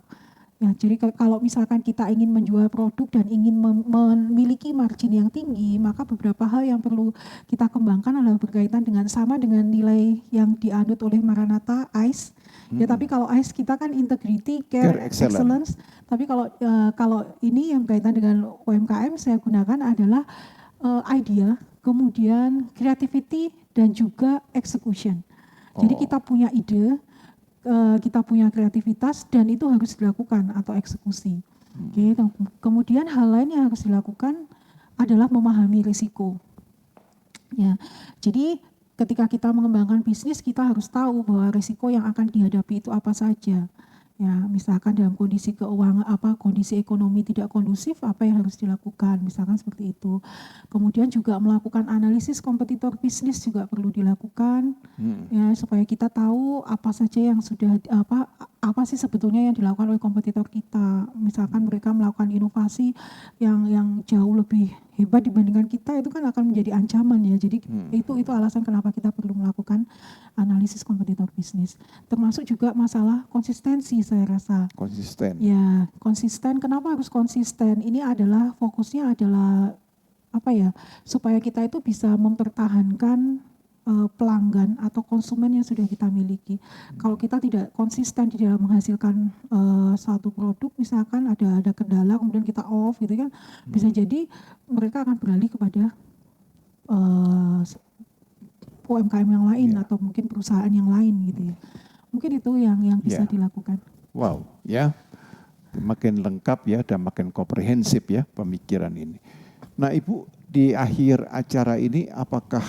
[SPEAKER 2] Ya, jadi kalau misalkan kita ingin menjual produk dan ingin memiliki margin yang tinggi, maka beberapa hal yang perlu kita kembangkan adalah berkaitan dengan nilai yang dianut oleh Maranatha, ICE. Ya, tapi kalau ICE kita kan integrity, care, excellence. Tapi kalau ini yang berkaitan dengan UMKM saya gunakan adalah idea, kemudian creativity dan juga execution. Jadi kita punya ide, kita punya kreativitas dan itu harus dilakukan atau eksekusi. Oke, kemudian hal lain yang harus dilakukan adalah memahami risiko. Ya, jadi ketika kita mengembangkan bisnis kita harus tahu bahwa risiko yang akan dihadapi itu apa saja. Ya, misalkan dalam kondisi keuangan kondisi ekonomi tidak kondusif, apa yang harus dilakukan, misalkan seperti itu. Kemudian juga melakukan analisis kompetitor bisnis juga perlu dilakukan, ya, supaya kita tahu apa saja yang sudah apa sih sebetulnya yang dilakukan oleh kompetitor kita. Misalkan mereka melakukan inovasi yang jauh lebih hebat dibandingkan kita, itu kan akan menjadi ancaman ya. Jadi itu alasan kenapa kita perlu melakukan analisis kompetitor bisnis. Termasuk juga masalah konsistensi saya rasa.
[SPEAKER 1] Konsisten.
[SPEAKER 2] Ya, konsisten. Kenapa harus konsisten? Ini adalah fokusnya adalah supaya kita itu bisa mempertahankan pelanggan atau konsumen yang sudah kita miliki. Kalau kita tidak konsisten di dalam menghasilkan suatu produk, misalkan ada kendala kemudian kita off gitu kan, bisa jadi mereka akan beralih kepada UMKM yang lain atau mungkin perusahaan yang lain gitu ya. Mungkin itu yang bisa dilakukan.
[SPEAKER 1] Wow, ya, makin lengkap ya dan makin komprehensif ya pemikiran ini. Nah, Ibu di akhir acara ini apakah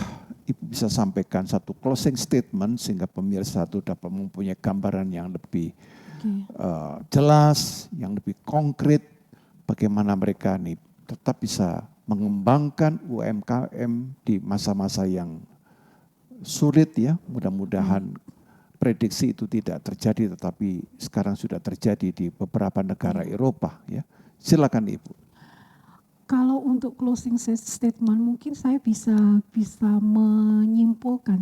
[SPEAKER 1] Ibu bisa sampaikan satu closing statement sehingga pemirsa itu dapat mempunyai gambaran yang lebih jelas, yang lebih konkret, bagaimana mereka nih tetap bisa mengembangkan UMKM di masa-masa yang sulit ya. Mudah-mudahan prediksi itu tidak terjadi, tetapi sekarang sudah terjadi di beberapa negara Eropa ya. Silakan Ibu.
[SPEAKER 2] Kalau untuk closing statement mungkin saya bisa menyimpulkan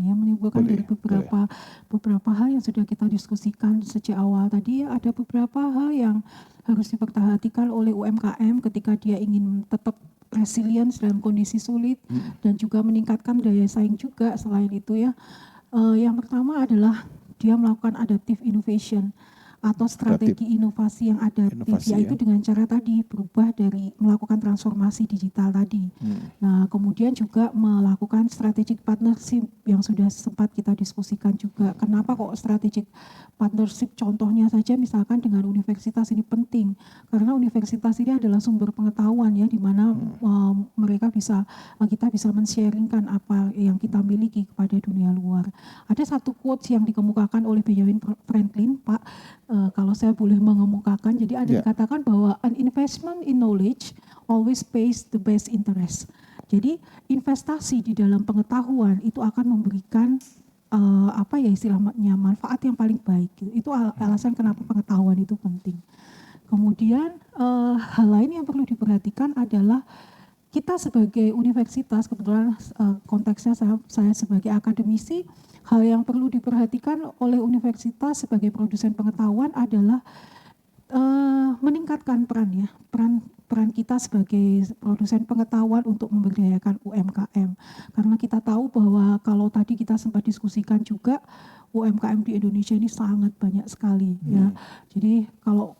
[SPEAKER 2] dari beberapa hal yang sudah kita diskusikan sejak awal tadi. Ada beberapa hal yang harus diperhatikan oleh UMKM ketika dia ingin tetap resilience dalam kondisi sulit dan juga meningkatkan daya saing juga. Selain itu ya, yang pertama adalah dia melakukan adaptive innovation atau strategi inovasi yang adaptif, yaitu dengan cara tadi berubah dari melakukan transformasi digital tadi. Nah, kemudian juga melakukan strategic partnership yang sudah sempat kita diskusikan juga. Kenapa kok strategic partnership? Contohnya saja misalkan dengan universitas ini penting, karena universitas ini adalah sumber pengetahuan ya, di mana kita bisa men-sharingkan apa yang kita miliki kepada dunia luar. Ada satu quotes yang dikemukakan oleh Benjamin Franklin, Pak. Kalau saya boleh mengemukakan, jadi ada dikatakan bahwa an investment in knowledge always pays the best interest. Jadi investasi di dalam pengetahuan itu akan memberikan istilahnya manfaat yang paling baik. Itu alasan kenapa pengetahuan itu penting. Kemudian hal lain yang perlu diperhatikan adalah kita sebagai universitas, kebetulan konteksnya saya sebagai akademisi, hal yang perlu diperhatikan oleh universitas sebagai produsen pengetahuan adalah meningkatkan peran kita sebagai produsen pengetahuan untuk memberdayakan UMKM. Karena kita tahu bahwa kalau tadi kita sempat diskusikan juga, UMKM di Indonesia ini sangat banyak sekali ya. Jadi kalau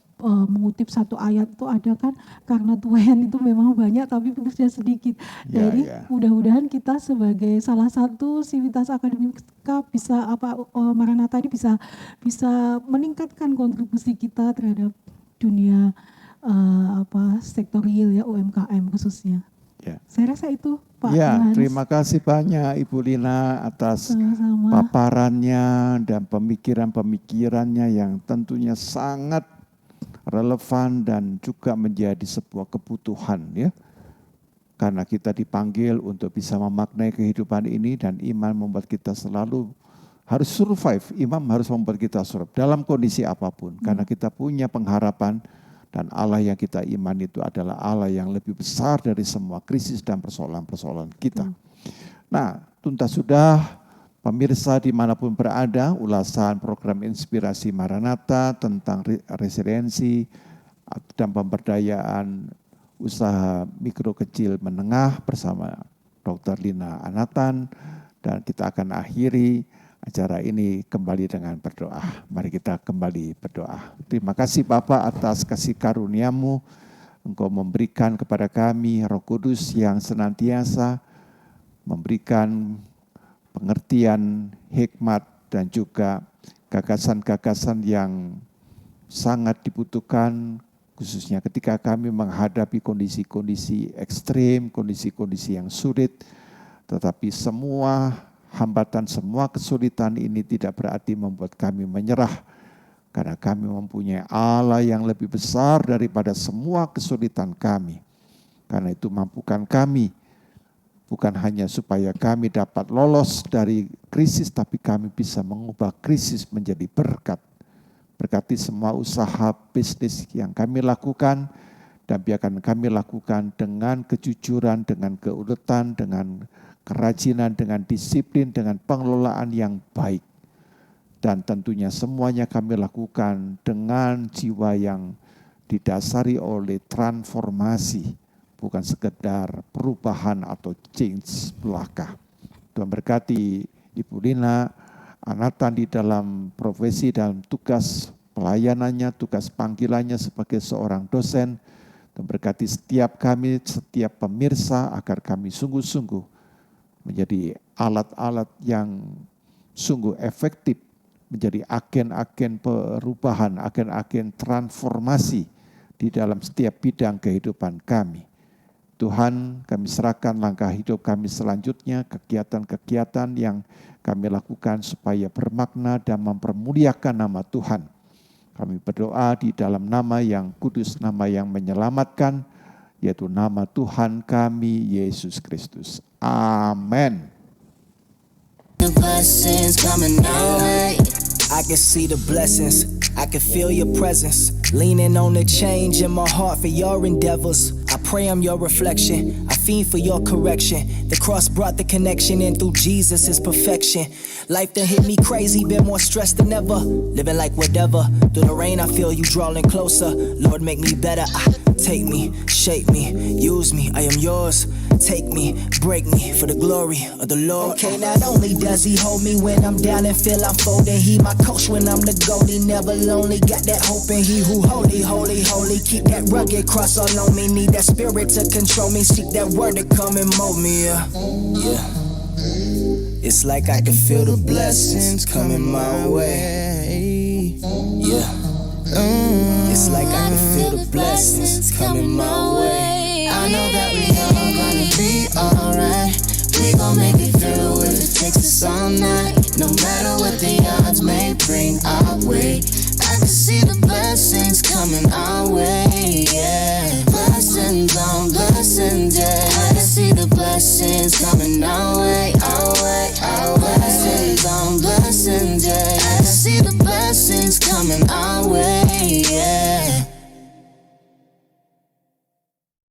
[SPEAKER 2] mengutip satu ayat itu ada kan, karena Tuhan itu memang banyak tapi pekerja sedikit. Jadi mudah-mudahan kita sebagai salah satu sivitas akademika bisa Maranatha ini bisa meningkatkan kontribusi kita terhadap dunia sektor real ya, UMKM khususnya.
[SPEAKER 1] Ya.
[SPEAKER 2] Saya rasa itu Pak
[SPEAKER 1] Ya,
[SPEAKER 2] Yohanes.
[SPEAKER 1] terima kasih banyak Ibu Lina atas
[SPEAKER 2] Sama-sama.
[SPEAKER 1] paparannya dan pemikiran-pemikirannya yang tentunya sangat relevan dan juga menjadi sebuah kebutuhan ya. Karena kita dipanggil untuk bisa memaknai kehidupan ini dan iman membuat kita selalu harus survive. Iman harus membuat kita survive dalam kondisi apapun. Karena kita punya pengharapan dan Allah yang kita iman itu adalah Allah yang lebih besar dari semua krisis dan persoalan-persoalan kita. Nah, tuntas sudah pemirsa dimanapun berada, ulasan program Inspirasi Maranatha tentang resiliensi dan pemberdayaan usaha mikro kecil menengah bersama Dr. Lina Anatan, dan kita akan akhiri acara ini kembali dengan berdoa. Mari kita kembali berdoa. Terima kasih Bapak atas kasih karunia-Mu. Engkau memberikan kepada kami Roh Kudus yang senantiasa memberikan pengertian, hikmat, dan juga gagasan-gagasan yang sangat dibutuhkan, khususnya ketika kami menghadapi kondisi-kondisi ekstrim, kondisi-kondisi yang sulit. Tetapi semua hambatan, semua kesulitan ini tidak berarti membuat kami menyerah, karena kami mempunyai Allah yang lebih besar daripada semua kesulitan kami. Karena itu mampukan kami, bukan hanya supaya kami dapat lolos dari krisis, tapi kami bisa mengubah krisis menjadi berkat. Berkati semua usaha bisnis yang kami lakukan, dan biarkan kami lakukan dengan kejujuran, dengan keuletan, dengan kerajinan, dengan disiplin, dengan pengelolaan yang baik. Dan tentunya semuanya kami lakukan dengan jiwa yang didasari oleh transformasi, bukan sekedar perubahan atau change belaka. Tuhan berkati Ibu Lina Anatan di dalam profesi dan tugas pelayanannya, tugas panggilannya sebagai seorang dosen. Tuhan berkati setiap kami, setiap pemirsa, agar kami sungguh-sungguh menjadi alat-alat yang sungguh efektif, menjadi agen-agen perubahan, agen-agen transformasi di dalam setiap bidang kehidupan kami. Tuhan, kami serahkan langkah hidup kami selanjutnya, kegiatan-kegiatan yang kami lakukan supaya bermakna dan mempermuliakan nama Tuhan. Kami berdoa di dalam nama yang kudus, nama yang menyelamatkan, yaitu nama Tuhan kami, Yesus Kristus. Amen.
[SPEAKER 6] The blessings coming our way. I can see the blessings, I can feel your presence. Leaning on the change in my heart for your endeavors. I pray I'm your reflection, I fiend for your correction. The cross brought the connection, and through Jesus is perfection. Life done hit me crazy, been more stressed than ever. Living like whatever, through the rain I feel you drawing closer. Lord, make me better, take me, shape me, use me, I am yours. Take me, break me for the glory of the Lord. Okay, not only does he hold me when I'm down and feel I'm folding, he my coach when I'm the goalie, never lonely, got that hope in he who holy, holy, holy. Keep that rugged cross all on me, need that spirit to control me, seek that word to come and mold me, yeah. It's like I can feel the blessings coming my way, yeah. It's like I can feel the blessings coming my way. I know that we all gonna be alright. We gon' make it through if it takes us all night. No matter what the odds may bring our way, I can see the blessings coming our way, yeah. Blessings on blessings, yeah. I can see the blessings coming our way, our way, our way. Blessings on blessings, yeah. I can see the blessings coming our way.